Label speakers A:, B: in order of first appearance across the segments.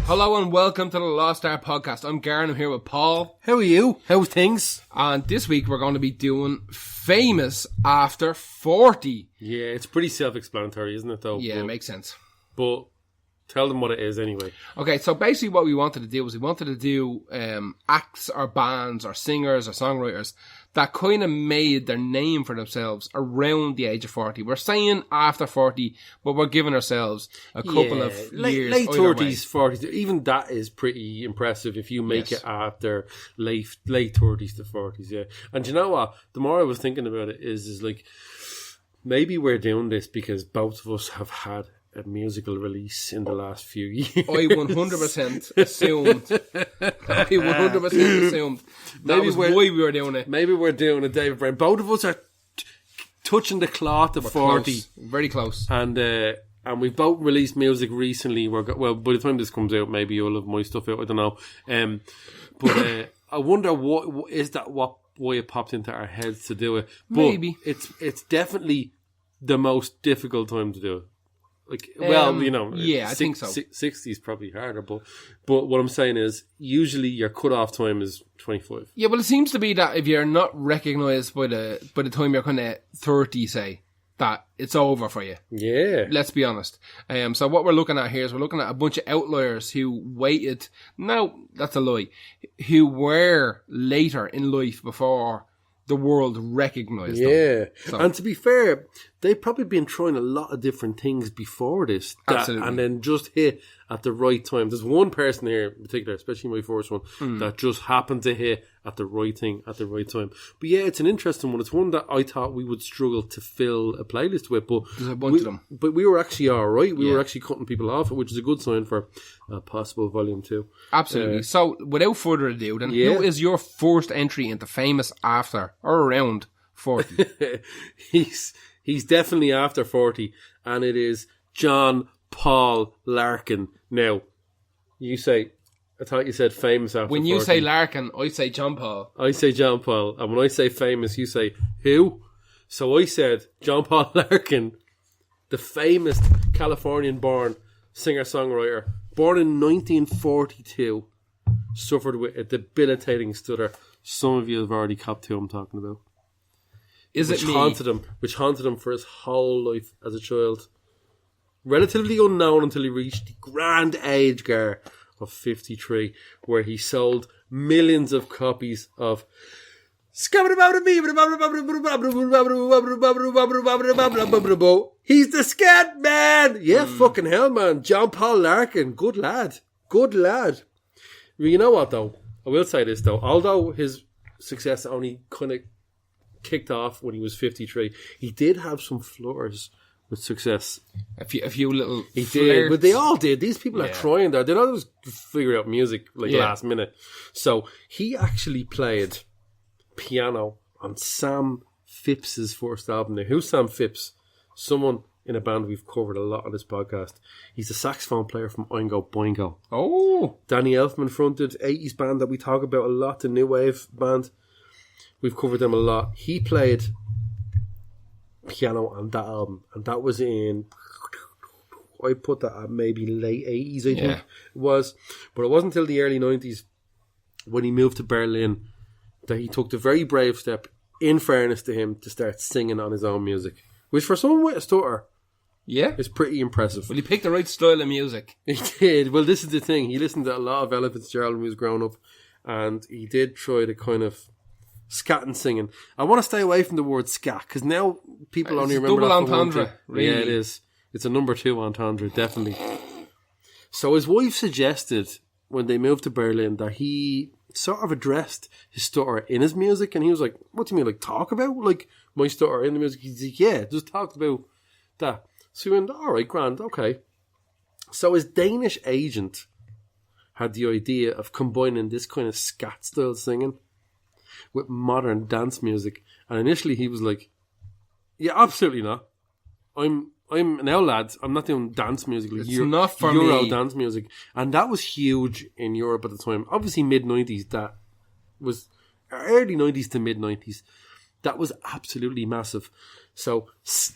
A: Hello and welcome to the Lost Art Podcast. I'm Garen, I'm here with Paul.
B: How are you? How's things?
A: And this week we're going to be doing Famous After 40.
B: Yeah, it's pretty self-explanatory, isn't it, though?
A: Yeah, it makes sense.
B: But tell them what it is anyway.
A: Okay, so basically what we wanted to do was we wanted to do acts or bands or singers or songwriters that kind of made their name for themselves around the age of 40. We're saying after 40, but we're giving ourselves a couple of years.
B: Late 30s, 40s. Even that is pretty impressive if you make it after late 30s to 40s, yeah. And you know what? The more I was thinking about it is like, maybe we're doing this because both of us have had a musical release in the last few years.
A: I 100% assumed. That was why we were doing it.
B: Maybe we're doing it, David Brown. Both of us are touching the cloth of 40.
A: Close. Very close.
B: And we've both released music recently. Well, by the time this comes out, maybe you'll have my stuff out. I don't know. But I wonder why it popped into our heads to do it. But
A: maybe.
B: It's definitely the most difficult time to do it. Like, well, you know,
A: yeah, I think so.
B: 60 is probably harder, but what I'm saying is, usually your cut-off time is 25.
A: Yeah, well, it seems to be that if you're not recognised by the time you're kind of 30, say, that it's over for you.
B: Yeah.
A: Let's be honest. So what we're looking at here is we're looking at a bunch of outliers who waited. No, that's a lie. Who were later in life before the world recognised them.
B: Yeah.
A: So,
B: and to be fair, they've probably been trying a lot of different things before this.
A: Absolutely.
B: And then just hit at the right time. There's one person here in particular, especially my first one, that just happened to hit at the right thing at the right time. But yeah, it's an interesting one. It's one that I thought we would struggle to fill a playlist with. But
A: there's a bunch of them.
B: But we were actually all right. We were actually cutting people off, which is a good sign for a possible volume 2.
A: Absolutely. So without further ado, then who is your first entry into Famous After or around 40?
B: He's definitely after 40, and it is John Paul Larkin. Now, you say, I thought you said famous after 40.
A: When you say Larkin, I say John Paul.
B: I say John Paul, and when I say famous, you say who? So I said John Paul Larkin, the famous Californian-born singer-songwriter, born in 1942, suffered with a debilitating stutter. Some of you have already copped who I'm talking about. Which haunted him for his whole life as a child. Relatively unknown until he reached the grand age, Gar, of 53, where he sold millions of copies of He's the Scat Man! Yeah, fucking hell, man. John Paul Larkin. Good lad. Good lad. You know what, though? I will say this, though. Although his success only kind of kicked off when he was 53, he did have some flutters with success.
A: A few little
B: He
A: flirts.
B: did, but they all did. These people are trying there. They don't always figure out music last minute. So he actually played piano on Sam Phipps's first album. Now, who's Sam Phipps? Someone in a band we've covered a lot on this podcast. He's a saxophone player from Oingo Boingo.
A: Oh!
B: Danny Elfman fronted 80s band that we talk about a lot, the new wave band. We've covered them a lot. He played piano on that album, and that was in, I put that at maybe late 80s, I think it was. But it wasn't until the early 90s when he moved to Berlin that he took the very brave step, in fairness to him, to start singing on his own music. Which for someone with a stutter is pretty impressive.
A: Well, he picked the right style of music.
B: He did. Well, this is the thing. He listened to a lot of Ella Fitzgerald when he was growing up, and he did try to kind of scat and singing. I want to stay away from the word scat, because now people only remember
A: double
B: that for
A: entendre,
B: one thing.
A: really.
B: Yeah, it is. It's a number 2 entendre, definitely. So his wife suggested, when they moved to Berlin, that he sort of addressed his stutter in his music, and he was like, what do you mean, like, talk about, like, my stutter in the music? He's like, yeah, just talk about that. So he went, alright, grand, okay. So his Danish agent had the idea of combining this kind of scat style singing with modern dance music, and initially he was like, yeah, absolutely not. I'm now, lads, I'm not doing dance music. Like
A: it's not for
B: Euro
A: me.
B: dance music. And that was huge in Europe at the time. Obviously, mid-90s, that was early 90s to mid-90s. That was absolutely massive. So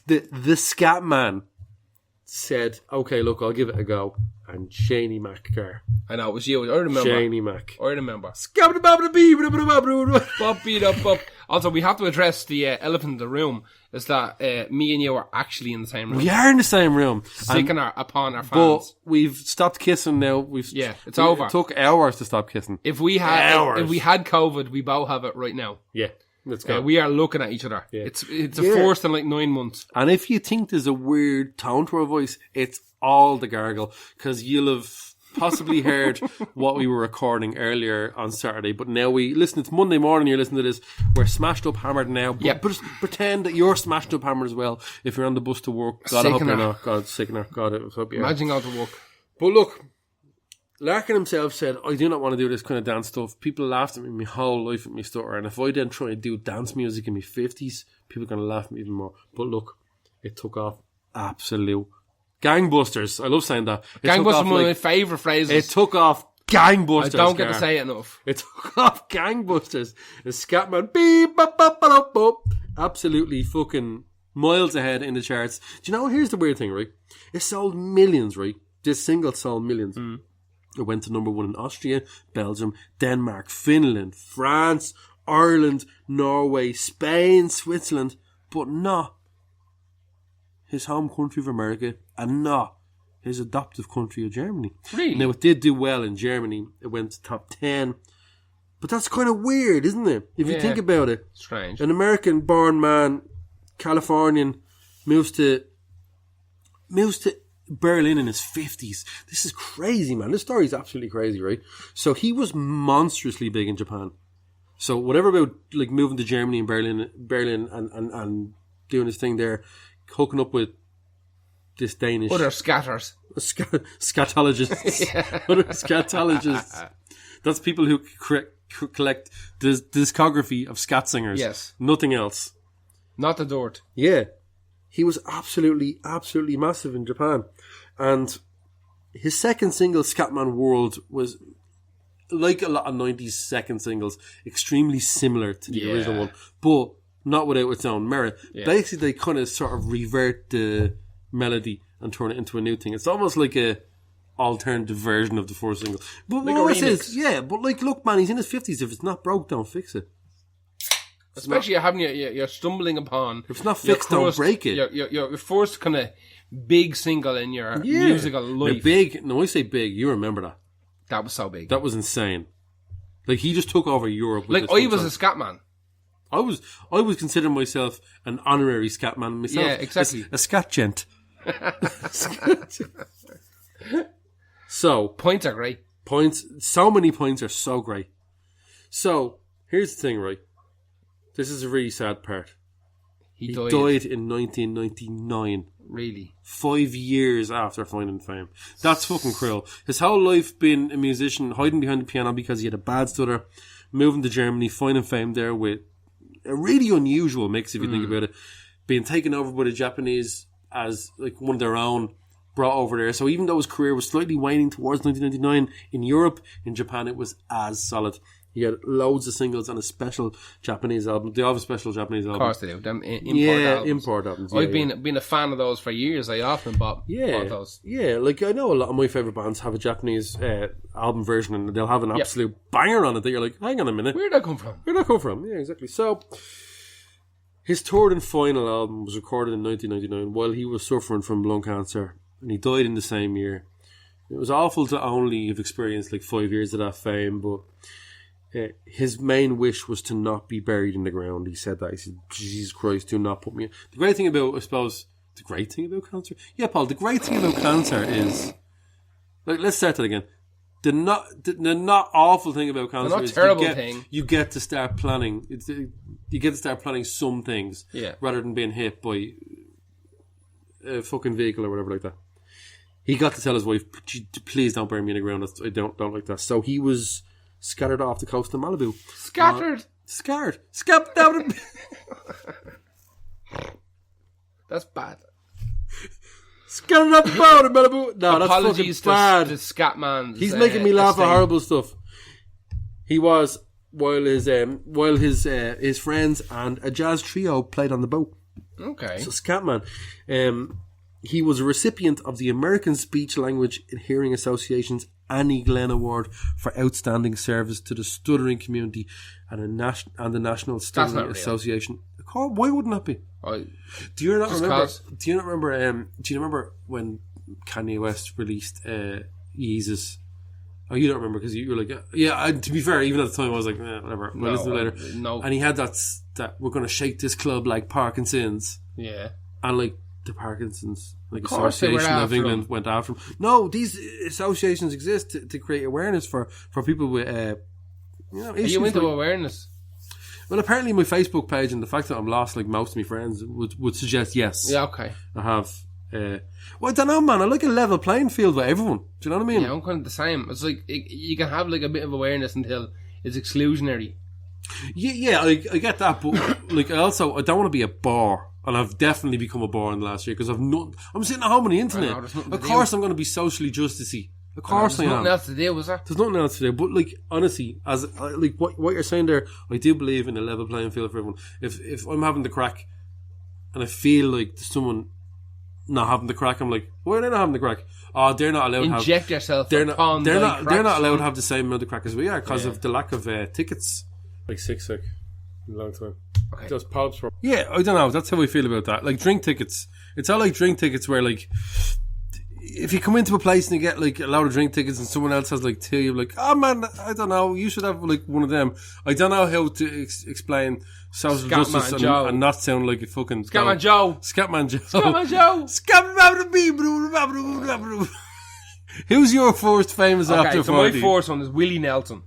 B: the Scat Man said, okay, look, I'll give it a go. and Shaney Mac car.
A: I know, it was you. I remember.
B: Shaney Mac.
A: I remember.
B: Bop.
A: Bop, beat up, bop. Also, we have to address the elephant in the room, is that me and you are actually in the same room.
B: We are in the same room.
A: Sicking upon our
B: But
A: fans.
B: we've stopped kissing now.
A: It's over.
B: It took hours to stop kissing.
A: If we had COVID, we both have it right now.
B: Yeah. Let's go.
A: We are looking at each other.
B: Yeah.
A: It's a first in like 9 months.
B: And if you think there's a weird tone to our voice, it's all the gargle. Because you'll have possibly heard what we were recording earlier on Saturday. But now it's Monday morning, you're listening to this. We're smashed up, hammered now. But just pretend that you're smashed up, hammered as well. If you're on the bus to work. God, I hope you're not. God, sickener. God, I hope you're.
A: Imagine going to work.
B: But look, Larkin himself said, I do not want to do this kind of dance stuff. People laughed at me my whole life at me stutter. And if I then try to do dance music in my 50s, people are going to laugh at me even more. But look, it took off absolute gangbusters. I love saying that.
A: Gangbusters is one of my favourite phrases.
B: It took off gangbusters.
A: I don't get to say it enough.
B: It took off gangbusters. And Scatman, beep, bop, bop, bop, bop, absolutely fucking miles ahead in the charts. Do you know, here's the weird thing, right? It sold millions, right? This single sold millions. It went to number 1 in Austria, Belgium, Denmark, Finland, France, Ireland, Norway, Spain, Switzerland, but not his home country of America and not his adoptive country of Germany.
A: Really?
B: Now, it did do well in Germany. It went to top 10. But that's kind of weird, isn't it? If you think about it.
A: Strange.
B: An American-born man, Californian, moves to Berlin in his 50s. This is crazy, man. This story is absolutely crazy, right? So he was monstrously big in Japan. So whatever about like moving to Germany and Berlin and doing his thing there, hooking up with this Danish
A: other scatters.
B: Scatologists. Other scatologists. That's people who collect the discography of scat singers.
A: Yes.
B: Nothing else.
A: Not the dirt.
B: Yeah. He was absolutely massive in Japan. And his second single, Scatman World, was, like a lot of 90s second singles, extremely similar to the original one, but not without its own merit. Yeah. Basically, they kind of sort of revert the melody and turn it into a new thing. It's almost like a alternative version of the first single. But like what it is, but like, look, man, he's in his 50s. If it's not broke, don't fix it.
A: Especially you're stumbling upon.
B: If it's not fixed, don't break it.
A: Your first kind of big single in your musical life.
B: I say big, you remember that.
A: That was so big.
B: That was insane. Like, he just took over Europe.
A: Like, I was a scat man.
B: I was considering myself an honorary scat man myself.
A: Yeah, exactly.
B: A scat gent. So,
A: points are great.
B: So many points are so great. So, here's the thing, right? This is a really sad part. He died in 1999.
A: Really?
B: 5 years after finding fame. That's fucking cruel. His whole life been a musician, hiding behind the piano because he had a bad stutter, moving to Germany, finding fame there with a really unusual mix, if you think about it. Being taken over by the Japanese as like one of their own, brought over there. So even though his career was slightly waning towards 1999, in Europe, in Japan, it was as solid. He had loads of singles and a special Japanese album. They have a special Japanese album.
A: Of course they do. Them
B: import albums.
A: I've been a fan of those for years. I often bought those.
B: Yeah, like I know a lot of my favourite bands have a Japanese album version and they'll have an absolute banger on it that you're like, hang on a minute.
A: Where'd that come from?
B: Yeah, exactly. So, his third and final album was recorded in 1999 while he was suffering from lung cancer and he died in the same year. It was awful to only have experienced like 5 years of that fame, but his main wish was to not be buried in the ground. He said that. He said, Jesus Christ, do not put me in. The great thing about cancer? Yeah, Paul, the great thing about cancer is, like, let's start that again. The not awful thing about cancer is you get to start planning. You get to start planning some things rather than being hit by a fucking vehicle or whatever like that. He got to tell his wife, please don't bury me in the ground. I don't like that. So he was scattered off the coast of Malibu.
A: Scattered?
B: Scattered down.
A: That's bad.
B: Scattered off the boat in Malibu. No,
A: apologies
B: that's fucking bad.
A: To Scatman's.
B: He's making me laugh at horrible stuff. He was while his friends and a jazz trio played on the boat.
A: Okay.
B: So Scatman, he was a recipient of the American Speech Language and Hearing Association's Annie Glenn Award for outstanding service to the stuttering community and the National Stuttering Association. Why wouldn't that be? Do you not remember? Do you not remember when Kanye West released Yeezus? Oh, you don't remember because you were like, yeah. To be fair, even at the time, I was like, whatever. We'll listen to it later.
A: No.
B: And he had that we're going to shake this club like Parkinson's.
A: Yeah.
B: And like the Parkinson's Association of England went after him. No, these associations exist to create awareness for people with issues. Are you
A: into awareness?
B: Well, apparently my Facebook page and the fact that I'm lost like most of my friends would suggest yes.
A: Yeah, okay.
B: I have. Well, I don't know, man. I like a level playing field with everyone. Do you know what I mean?
A: Yeah, I'm kind of the same. It's like you can have like a bit of awareness until it's exclusionary.
B: Yeah, I get that, but like I don't want to be a bore, and I've definitely become a bore in the last year because I'm sitting at home on the internet. Of course, I'm going to be socially justicey. Of course, I am.
A: There's nothing else to do, was there?
B: There's nothing else to do. But like honestly, as like what you're saying there, I do believe in a level playing field for everyone. If I'm having the crack, and I feel like there's someone not having the crack, I'm like, why are they not having the crack? Oh, they're not allowed to
A: inject yourself.
B: They're not allowed to have the same amount of crack as we are because of the lack of tickets. Like sick in a long time.
A: Okay.
B: Those pubs for I don't know. That's how we feel about that. Like drink tickets. It's all like drink tickets where like if you come into a place and you get like a lot of drink tickets and someone else has like two, you're like, oh man, I don't know. You should have like one of them. I don't know how to explain social justice and not sound like a fucking
A: Scatman Joe.
B: Scatman Joe.
A: Scatman Joe.
B: Scatman. Who's your first famous actor?
A: So my first one is Willie Nelson.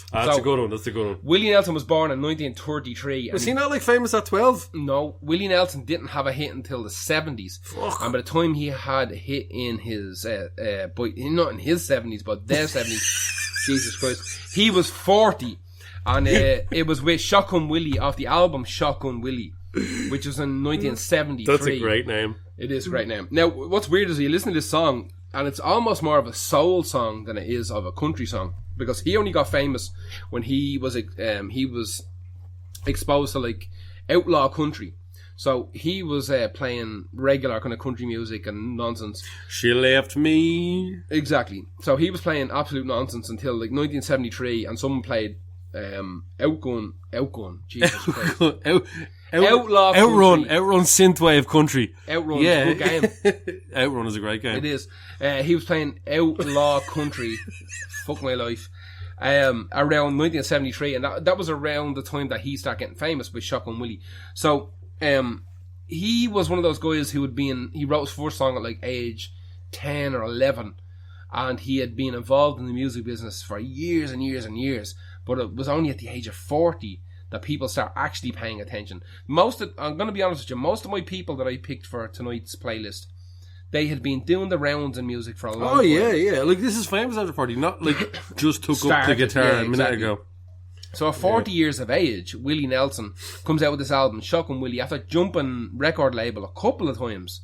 B: That's a good one. That's a good one.
A: Willie Nelson was born in 1933.
B: Was he not like famous at 12?
A: No, Willie Nelson didn't have a hit until the 70s.
B: Fuck.
A: And by the time he had a hit in his, not in his 70s, but their 70s, Jesus Christ, he was 40. And it was with Shotgun Willie off the album Shotgun Willie, which was in 1973.
B: That's a great name.
A: It is a great name. Now, what's weird is you listen to this song, and it's almost more of a soul song than it is of a country song. Because he only got famous when he was exposed to like outlaw country. So he was playing regular kind of country music and nonsense.
B: She left me.
A: Exactly. So he was playing absolute nonsense until like 1973, and someone played Outgun. Jesus Christ. Outlaw
B: Outrun synthwave country.
A: Outrun, yeah. Good game.
B: Outrun is a great game.
A: It is. He was playing Outlaw Country. Fuck my life. Around 1973, and that was around the time that he started getting famous with Shotgun Willie. So he was one of those guys who he wrote his first song at like age 10 or 11, and he had been involved in the music business for years and years and years. But it was only at the age of 40 that people start actually paying attention. I'm going to be honest with you, most of my people that I picked for tonight's playlist, they had been doing the rounds in music for a long time.
B: Oh, yeah. Like, this is famous after 40, not like just took up the guitar a minute ago.
A: So at 40 years of age, Willie Nelson comes out with this album, Shotgun Willie, after jumping record label a couple of times.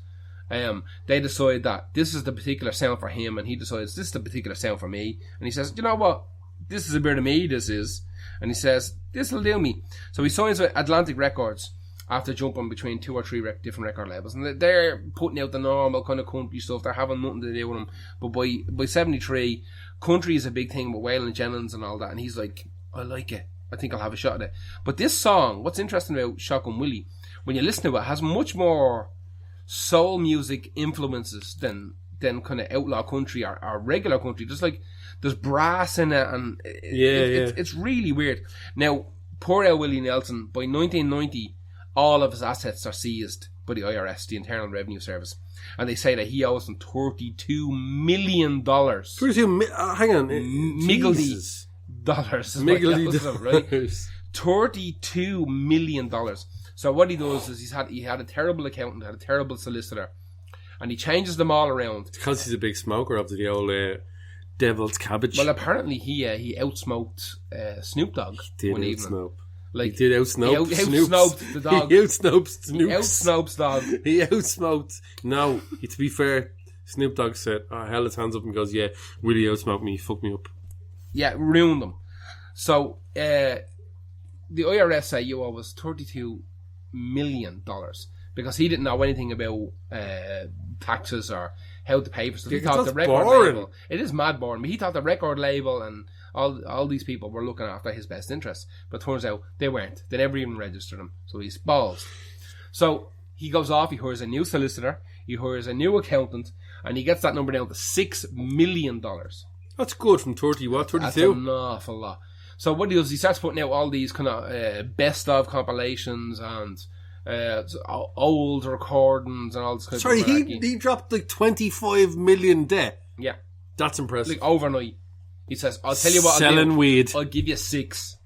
A: They decide that this is the particular sound for him, and he decides this is the particular sound for me. And he says, you know what? This is a bit of me, this is. And he says, this will do me. So he signs with Atlantic Records after jumping between 2 or 3 different record labels. And they're putting out the normal kind of country stuff. They're having nothing to do with him. But by 73, country is a big thing with Waylon Jennings and all that. And he's like, I like it. I think I'll have a shot at it. But this song, what's interesting about Shotgun Willie, when you listen to it, has much more soul music influences than kind of outlaw country or regular country. There's brass in it, and it's really weird. Now, poor old Willie Nelson, by 1990, all of his assets are seized by the IRS, the Internal Revenue Service, and they say that he owes them $32 million.
B: 32 hang on,
A: Miggledy dollars. Right? $32 million. So what he does is he had a terrible accountant, had a terrible solicitor, and he changes them all around.
B: Because he's a big smoker of the old devil's cabbage.
A: Well, apparently he outsmoked Snoop Dogg one evening.
B: Outsnope. Like, he did outsnope
A: outsnoped the dog.
B: He outsnoped Snoops.
A: He outsnopes dog.
B: He outsmoked. No, to be fair, Snoop Dogg said, held his hands up and goes, yeah, Willie outsmoked me, fucked me up.
A: Yeah, ruined them. So, the IRS say you owe us $32 million. because he didn't know anything about taxes or how to pay for stuff. He
B: Yeah, 'cause
A: thought the
B: that's
A: record
B: boring.
A: label, it is mad boring, but he thought the record label and all these people were looking after his best interests. But turns out they weren't. They never even registered him. So he's balls. So he goes off, he hires a new solicitor, he hires a new accountant, and he gets that number down to $6 million.
B: That's good from 30, what,
A: That's
B: 32?
A: an awful lot. So what he does, he starts putting out all these kind of best of compilations and old recordings and all this kind
B: Sorry,
A: of malarkey.
B: he dropped like 25 million debt.
A: Yeah,
B: That's impressive.
A: like overnight. He says, I'll tell you what
B: Selling
A: I'll do.
B: weed.
A: I'll give you 6.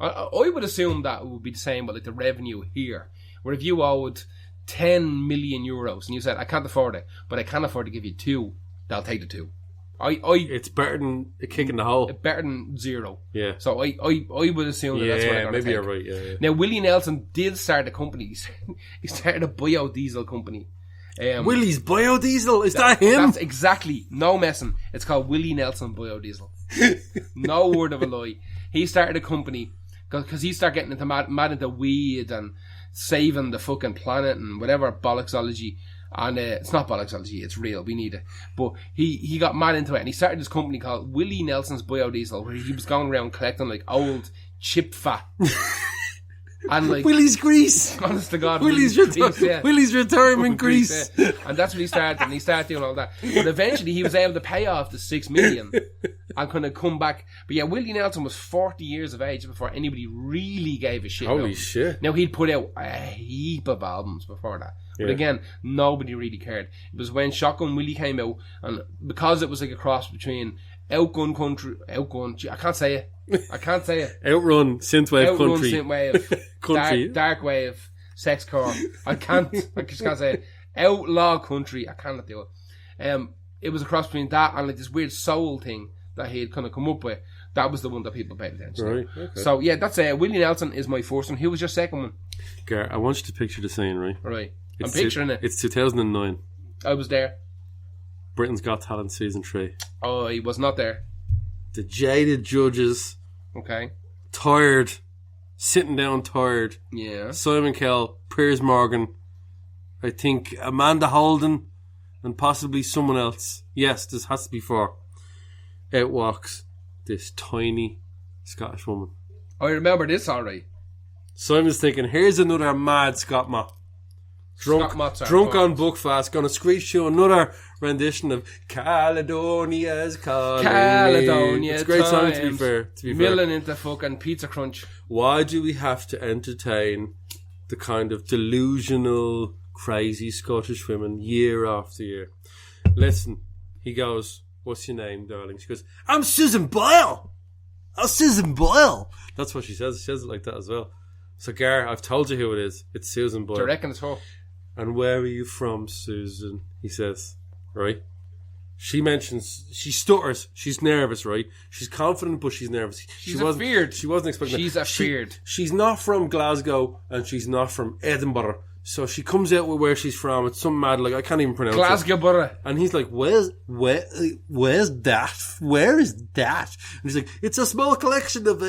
A: I would assume that would be the same, but like the revenue here, where if you owed 10 million euros and you said, I can't afford it, but I can afford to give you 2, they'll take the 2.
B: It's better than a kick in the hole.
A: Better than 0.
B: Yeah.
A: So I would assume that's what I'm going to
B: maybe
A: take.
B: you're right. Yeah.
A: Now, Willie Nelson did start a company. He started a biodiesel company.
B: Willie's biodiesel, is that him?
A: That's exactly, no messing. It's called Willie Nelson Biodiesel. No word of a lie. He started a company because he started getting into mad into weed and saving the fucking planet and whatever bollocksology. And it's not bollocksology, it's real, we need it. But he got mad into it and he started this company called Willie Nelson's Biodiesel, where he was going around collecting like old chip fat. And like
B: Willie's grease.
A: honest to God,
B: Willie's
A: grease, yeah.
B: retirement grease.
A: Yeah. And that's what he started, and he started doing all that. But eventually he was able to pay off the 6 million and kind of come back. But yeah, Willie Nelson was 40 years of age before anybody really gave a shit.
B: Holy
A: about him.
B: shit.
A: Now he'd put out a heap of albums before that. But
B: Yeah.
A: again, nobody really cared. It was when Shotgun Willie came out, and because it was like a cross between Outgun Country, I can't say it.
B: Outrun, synthwave
A: Outrun
B: country.
A: Synthwave,
B: Country.
A: dark wave, sexcore. I just can't say it. Outlaw country. I cannot do it. It was a cross between that and like this weird soul thing that he had kind of come up with. That was the one that people paid attention to.
B: Right, okay.
A: So yeah, that's Willie Nelson is my first one. Who was your second one?
B: Gar, I want you to picture the scene, right?
A: Right. I'm
B: It's
A: picturing it.
B: It's 2009.
A: I was there.
B: Britain's Got Talent season 3.
A: Oh, he was not there.
B: The jaded judges,
A: Okay.
B: tired, sitting down tired.
A: Yeah.
B: Simon Cowell, Piers Morgan, I think Amanda Holden, and possibly someone else. Yes, this has to be 4. Out walks this tiny Scottish woman.
A: I remember this alright.
B: Simon's thinking, here's another mad Scott Mott.
A: Scott Mozart.
B: Drunk on Buckfast, gonna screech to another rendition of Caledonia's Calling.
A: Caledonia.
B: It's a great song, to be
A: times.
B: fair.
A: Milling into fucking Pizza Crunch.
B: Why do we have to entertain the kind of delusional, crazy Scottish women year after year? Listen, he goes, what's your name, darling? She goes, I'm Susan Boyle. I'm Susan Boyle. That's what she says. She says it like that as well. So, Gar, I've told you who it is. It's Susan Boyle.
A: Do you reckon it's her?
B: And where are you from, Susan? He says, right? She mentions, she stutters, she's nervous, right? She's confident, but she's nervous.
A: She's afeared.
B: She wasn't expecting
A: She's
B: that.
A: afeard.
B: She's not from Glasgow, and she's not from Edinburgh. So she comes out with where she's from. It's some mad, like, I can't even pronounce it.
A: Glasgow Borough.
B: And he's like, where's that? Where is that? And he's like, it's a small collection of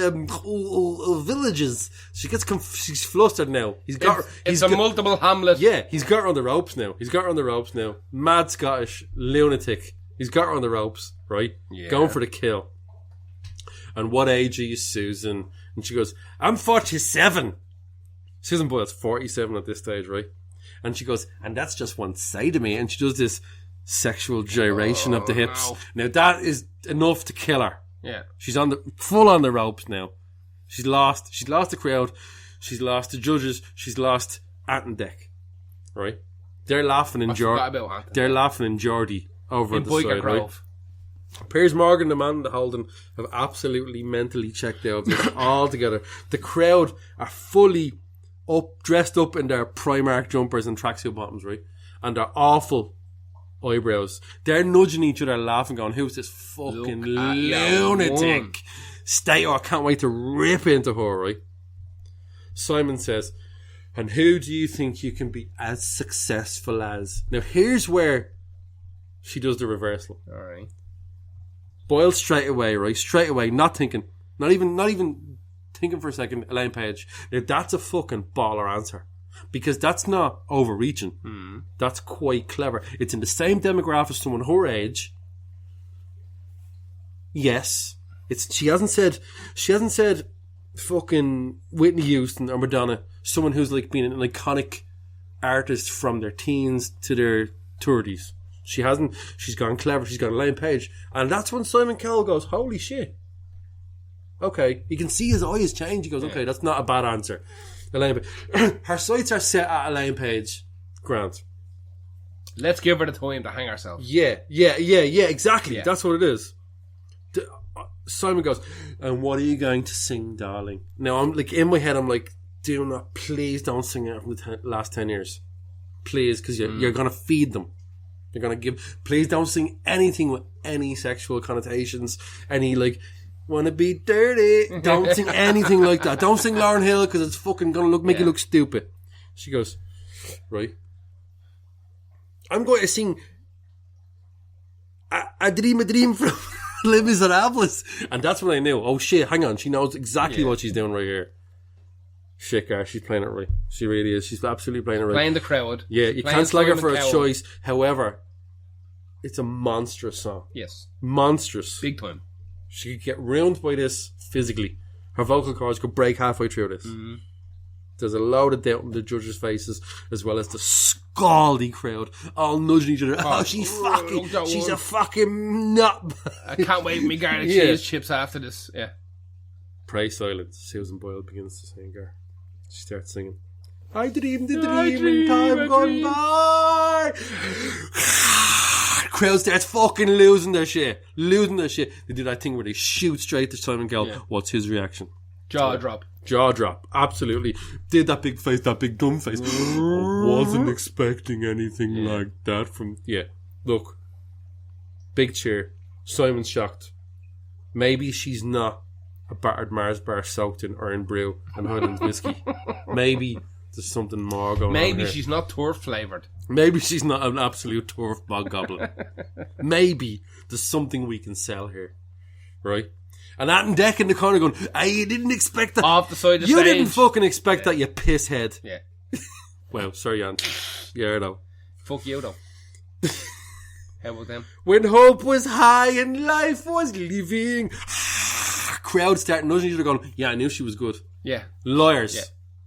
B: villages. She gets she's flustered now.
A: It's a multiple hamlet.
B: Yeah, he's got her on the ropes now. Mad Scottish lunatic. He's got her on the ropes, right?
A: Yeah.
B: Going for the kill. And what age are you, Susan? And she goes, I'm 47. Susan Boyle's 47 at this stage, right? And she goes, and that's just one side of me. And she does this sexual gyration of the hips.
A: no.
B: Now that is enough to kill her.
A: Yeah.
B: She's full on the ropes now. She's lost the crowd. She's lost the judges. She's lost Antendek. Right? They're laughing in
A: forgot about Antendek.
B: They're laughing in Geordie over
A: In
B: at the side,
A: Boyka
B: right?
A: Grove.
B: Piers Morgan, the man and the Holden have absolutely mentally checked out this all together. The crowd are fully dressed up in their Primark jumpers and tracksuit bottoms, right? And their awful eyebrows. They're nudging each other, laughing, going, who's this fucking lunatic? Stay, I can't wait to rip into her, right? Simon says, and who do you think you can be as successful as? Now here's where she does the reversal.
A: Alright.
B: Boyle straight away, not thinking, not even thinking for a second, Elaine Page. Now that's a fucking baller answer. Because that's not overreaching. That's quite clever. It's in the same demographic as someone her age. Yes. She hasn't said fucking Whitney Houston or Madonna, someone who's like been an iconic artist from their teens to their 30s. She hasn't. She's gone clever. She's gone Elaine Page. And that's when Simon Cowell goes, holy shit. Okay. You can see his eyes change. He goes, okay, that's not a bad answer. Elaine Page. Her sights are set at Elaine Page. Grant.
A: Let's give her the time to hang ourselves.
B: Yeah, exactly.
A: Yeah.
B: That's what it is. Simon goes, and what are you going to sing, darling? Now, I'm like, in my head, I'm like, please don't sing it from the last 10 years. Please, because you're going to feed them. You're going to please don't sing anything with any sexual connotations, any like, wanna be dirty. Don't sing anything like that. Don't sing Lauryn Hill because it's fucking going to make you look stupid. She goes, right. I'm going to sing a dream from Les Miserables. And that's when I knew, oh shit, hang on, she knows exactly what she's doing right here. Shit, Gar, she's playing it right. She really is. She's absolutely playing it right.
A: Playing the crowd.
B: Yeah, you can't slag her for a choice. However, it's a monstrous song.
A: Yes.
B: Monstrous.
A: Big time.
B: She could get ruined by this physically. Her vocal cords could break halfway through this.
A: Mm-hmm.
B: There's a load of doubt in the judges' faces, as well as the scaldy crowd, all nudging each other. Oh, she's a fucking nut.
A: I can't wait for me garlic cheese chips after this. Yeah.
B: Pray silence. Susan Boyle begins to sing. She starts singing. I dreamed the dream in time gone by. Crowd starts fucking losing their shit. They do that thing where they shoot straight to Simon Cowell. Yeah. What's his reaction?
A: Jaw drop.
B: Absolutely. Did that big face, that big dumb face. I wasn't expecting anything like that from... Yeah. Look. Big cheer. Simon's shocked. Maybe she's not a battered Mars bar soaked in iron brew and Highlands whiskey. Maybe there's something more going on.
A: Maybe she's not turf flavoured.
B: Maybe she's not an absolute turf bog goblin. Maybe there's something we can sell here. Right? And Atten Deck in the corner going, you didn't expect that.
A: Off the side of the
B: stage. You didn't fucking expect that, you pisshead.
A: Yeah.
B: Well, sorry, Ant. Yeah, though.
A: Fuck you, though. How about them?
B: When hope was high and life was living. Crowd starting nudging each other going, yeah, I knew she was good.
A: Yeah.
B: Lawyers.
A: Yeah.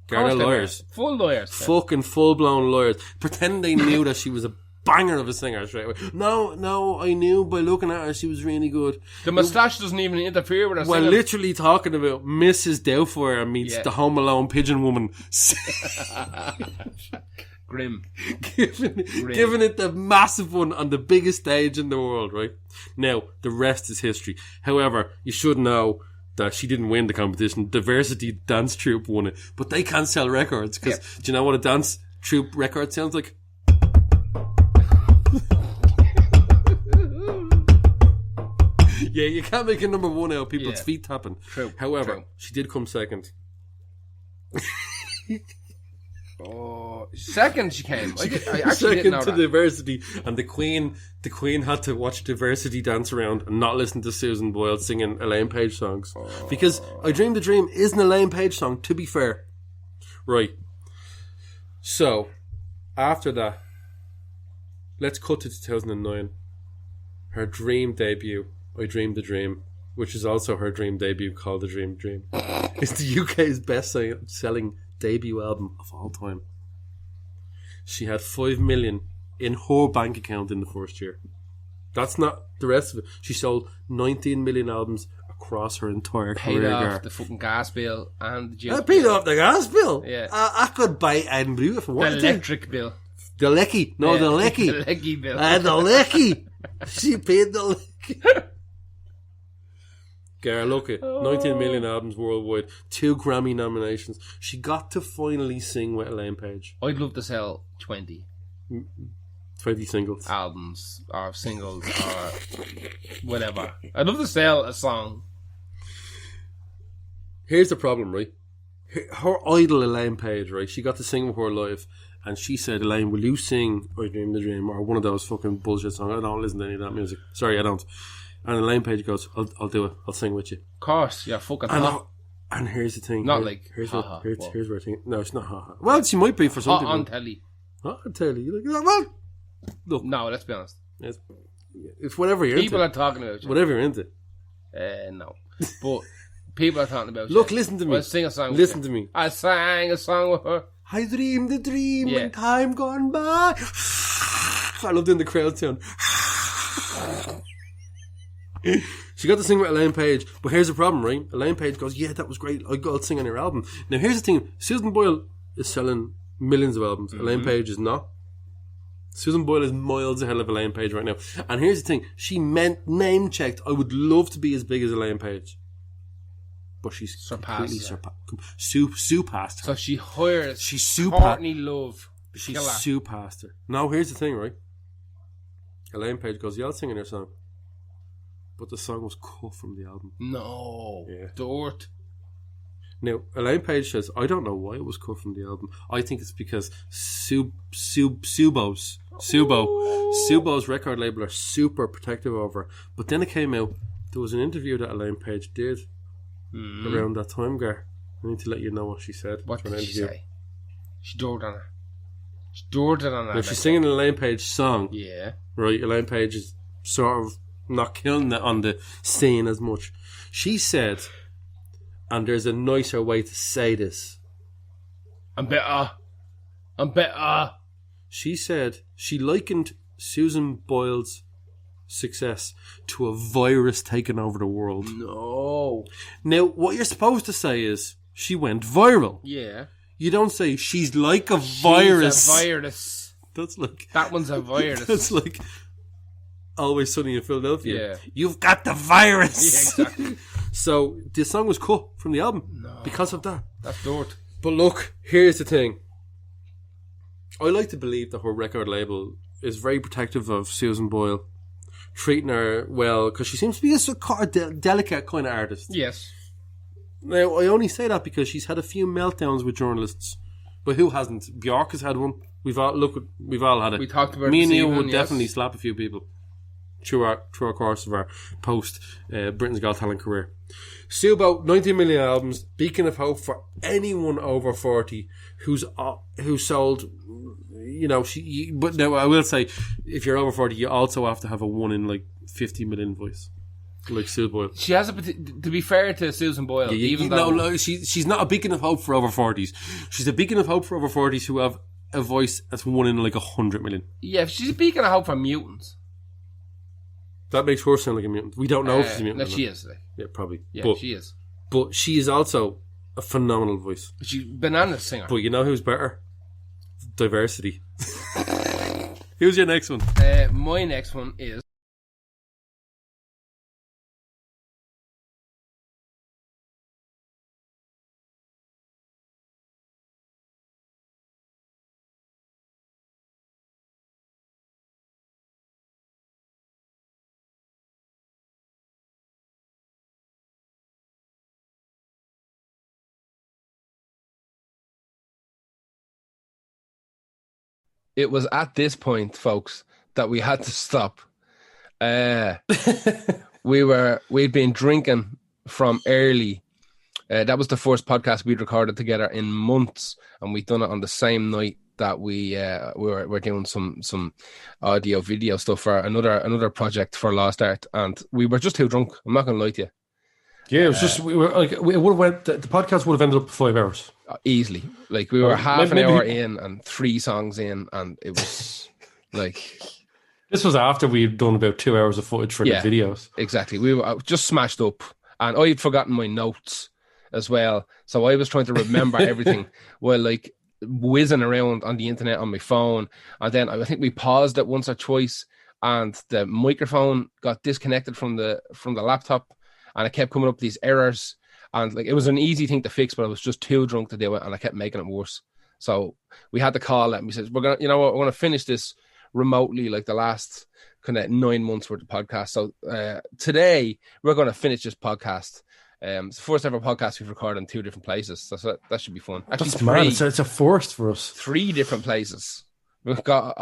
B: Garda lawyers.
A: Full lawyers.
B: Fucking full-blown lawyers. Pretending they knew that she was a banger of a singer straight away. No, I knew by looking at her she was really good.
A: The moustache doesn't even interfere with her
B: We're
A: singing.
B: literally talking about Mrs. Doubtfire meets the Home Alone pigeon woman.
A: Grim.
B: Giving it the massive one on the biggest stage in the world, right? Now, the rest is history. However, you should know that she didn't win the competition. Diversity Dance Troupe won it. But they can't sell records because do you know what a dance troupe record sounds like? Yeah, you can't make a number one out of people's feet tapping.
A: True.
B: However, she did come second.
A: Second she came. I actually
B: second
A: didn't know
B: to
A: that.
B: Diversity, and the Queen had to watch Diversity dance around and not listen to Susan Boyle singing Elaine Page songs. Because I Dreamed the Dream is an Elaine Page song, to be fair. Right. So, after that, let's cut to 2009. Her dream debut, I Dreamed the Dream, which is also her dream debut called The Dream Dream. It's the UK's best-selling debut album of all time. She had 5 million in her bank account in the first year. That's not the rest of it. She sold 19 million albums across her entire
A: paid
B: career.
A: Off the fucking gas bill and the gym.
B: I paid off the gas bill.
A: Yeah.
B: I could buy Edin Brew if I wanted
A: the electric bill.
B: The Lecky. No, the Lecky.
A: The Lecky bill.
B: The Lecky. She paid the Lecky. Gar, look at 19 million albums worldwide, 2 Grammy nominations. She got to finally sing with Elaine Page.
A: I'd love to sell 20
B: singles.
A: Albums or singles or whatever. I'd love to sell a song.
B: Here's the problem, right? Her idol Elaine Page, right? She got to sing with her live, and she said, Elaine, will you sing I Dream the Dream or one of those fucking bullshit songs? I don't listen to any of that music. Sorry, I don't. And Elaine Page goes, I'll do it. I'll sing with you.
A: Of course, you're fucking hot.
B: And here's the thing.
A: Not like,
B: here's
A: haha,
B: where,
A: whoa.
B: here's where I think. No, it's not haha. Well, she might be for some
A: Hot
B: people.
A: on telly.
B: Hot on telly. You're like, well, look.
A: No, let's be honest.
B: It's whatever you're
A: People
B: into.
A: are talking about you.
B: Whatever you're into.
A: No. But people are talking about
B: Look,
A: you.
B: listen to me.
A: I'll sing a song with
B: Listen
A: you.
B: to me.
A: I sang a song with her.
B: I dreamed the dream
A: Yeah.
B: when time gone by. I love doing the crowd sound. She got to sing with Elaine Page, but here's the problem, right? Elaine Page goes, yeah, that was great. I'll sing on your album. Now, here's the thing. Susan Boyle is selling millions of albums. Elaine Page is not. Susan Boyle is miles ahead of Elaine Page right now. And here's the thing. She name-checked, I would love to be as big as Elaine Page. But she's completely surpassed her.
A: So she hires
B: She's super.
A: Courtney Love.
B: She's
A: Killer.
B: surpassed her. Now, here's the thing, right? Elaine Page goes, yeah, I'll sing in her song. But the song was cut from the album.
A: No.
B: Yeah.
A: Dirt.
B: Now, Elaine Page says, I don't know why it was cut from the album. I think it's because Subo's record label are super protective of her. But then it came out, there was an interview that Elaine Page did around that time, Gar. I need to let you know what she said.
A: What
B: for an
A: did she
B: interview.
A: say? She dirt on her. She dirt on her.
B: Now, she's singing an Elaine Page song.
A: Yeah.
B: Right, Elaine Page is sort of not killing it on the scene as much. She said, and there's a nicer way to say this.
A: I'm better.
B: She said she likened Susan Boyle's success to a virus taking over the world.
A: No.
B: Now, what you're supposed to say is she went viral.
A: Yeah.
B: You don't say she's like a virus.
A: She's a virus.
B: That's like
A: That one's a virus.
B: that's like Always Sunny in Philadelphia.
A: Yeah.
B: You've got the virus.
A: Yeah, exactly.
B: So this song was cut from the album because of that.
A: That's dirt.
B: But look, here's the thing. I like to believe that her record label is very protective of Susan Boyle, treating her well, because she seems to be a delicate kind of artist.
A: Yes.
B: Now, I only say that because she's had a few meltdowns with journalists. But who hasn't? Bjork has had one. We've all had it.
A: We talked about it
B: Me and
A: this
B: you
A: evening,
B: would
A: yes.
B: definitely slap a few people through our course of our post Britain's Got Talent career. Subo, 19 million albums, beacon of hope for anyone over 40 who sold. You know, but now I will say, if you're over 40, you also have to have a 1 in like 50 million voice, like Sue Boyle.
A: She has to be fair to Susan Boyle, even though
B: No, she's not a beacon of hope for over 40s. She's a beacon of hope for over 40s who have a voice that's 1 in like 100 million.
A: yeah, she's a beacon of hope for mutants.
B: That makes her sound like a mutant. We don't know if she's a mutant.
A: No,
B: or not.
A: she is. Like,
B: Yeah, probably.
A: yeah, she is.
B: But she is also a phenomenal voice.
A: She's banana singer.
B: But you know who's better? Diversity. Who's your next one?
A: My next one is it was at this point, folks, that we had to stop. We'd been drinking from early. That was the first podcast we'd recorded together in months, and we'd done it on the same night that we were doing some audio video stuff for another project for Lost Art, and we were just too drunk. I'm not gonna lie to you.
C: Yeah, it was just we were like it would have went. The podcast would have ended up 5 hours.
A: Easily, like we were half an
C: maybe-
A: hour in and 3 songs in, and it was like.
C: This was after we'd done about 2 hours of footage for
A: Yeah.
C: the videos.
A: Exactly. We were just smashed up, and I'd forgotten my notes as well. So I was trying to remember everything while like whizzing around on the internet on my phone. And then I think we paused it once or twice, and the microphone got disconnected from the laptop, and it kept coming up these errors. And like it was an easy thing to fix, but I was just too drunk to do it, and I kept making it worse. So we had to call it, and we said, we're gonna finish this remotely, like the last kind of 9 months worth of podcast. So today we're going to finish this podcast. It's the first ever podcast we've recorded in 2 different places. So that should be fun. Actually,
C: That's mad. It's a first for us.
A: 3 different places. We've got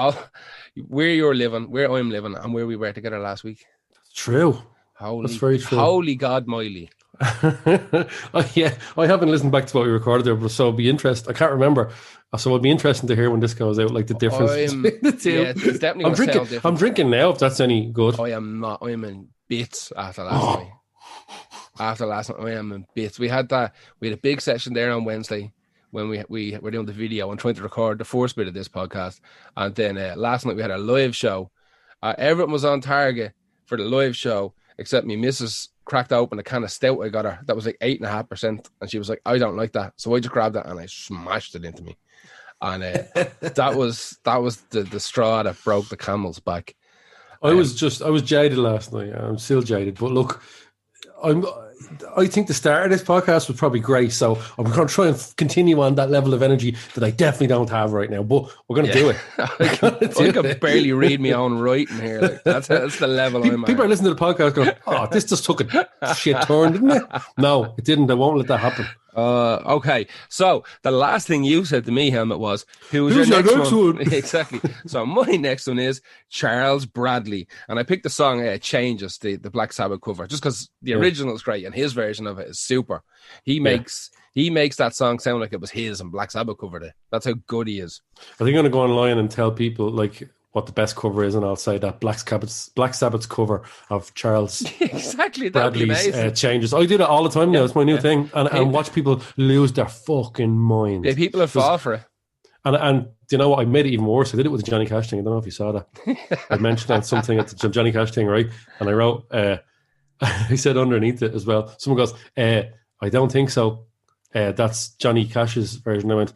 A: where you're living, where I'm living, and where we were together last week.
C: True.
A: Holy,
C: That's very true.
A: Holy God, Miley.
C: Oh, yeah, I haven't listened back to what we recorded there, but so it'll be interesting. I can't remember, so it'll be interesting to hear when this goes out, like the difference between the two.
A: Yeah, it's definitely
C: I'm
A: going to
C: drinking.
A: sound different.
C: I'm drinking now. If that's any good.
A: I am not. I'm in bits after last night. After last night, I am in bits. We had a big session there on Wednesday when we were doing the video and trying to record the first bit of this podcast, and then last night we had a live show. Everyone was on target for the live show except me missus cracked open a can of stout I got her that was like 8.5%, and she was like, I don't like that, so I just grabbed it and I smashed it into me, and that was the straw that broke the camel's back.
C: I was jaded last night. I'm still jaded, but look, I think the start of this podcast was probably great, so I'm going to try and continue on that level of energy that I definitely don't have right now. But we're going to do it.
A: I can barely read my own writing here. Like, that's the level I'm at.
C: People are listening to the podcast going, "Oh, this just took a shit turn, didn't it?" No, it didn't. I won't let that happen.
A: Okay, so the last thing you said to me, Helmut, was who's your next one? Exactly. So my next one is Charles Bradley, and I picked the song "Changes," the Black Sabbath cover, just because the original is great and his version of it is super. He makes that song sound like it was his and Black Sabbath covered it. That's how good he is.
C: I think I'm going to go online and tell people like what the best cover is, and I'll say that Black Sabbath's cover of Charles
A: exactly
C: Bradley's Changes. I do that all the time now. It's my new thing, and watch people lose their fucking mind.
A: Yeah, people have fall for it.
C: And do you know what? I made it even worse. I did it with the Johnny Cash thing. I don't know if you saw that. I mentioned on something at the Johnny Cash thing, right? And I wrote, I said underneath it as well. Someone goes, I don't think so. That's Johnny Cash's version. I went,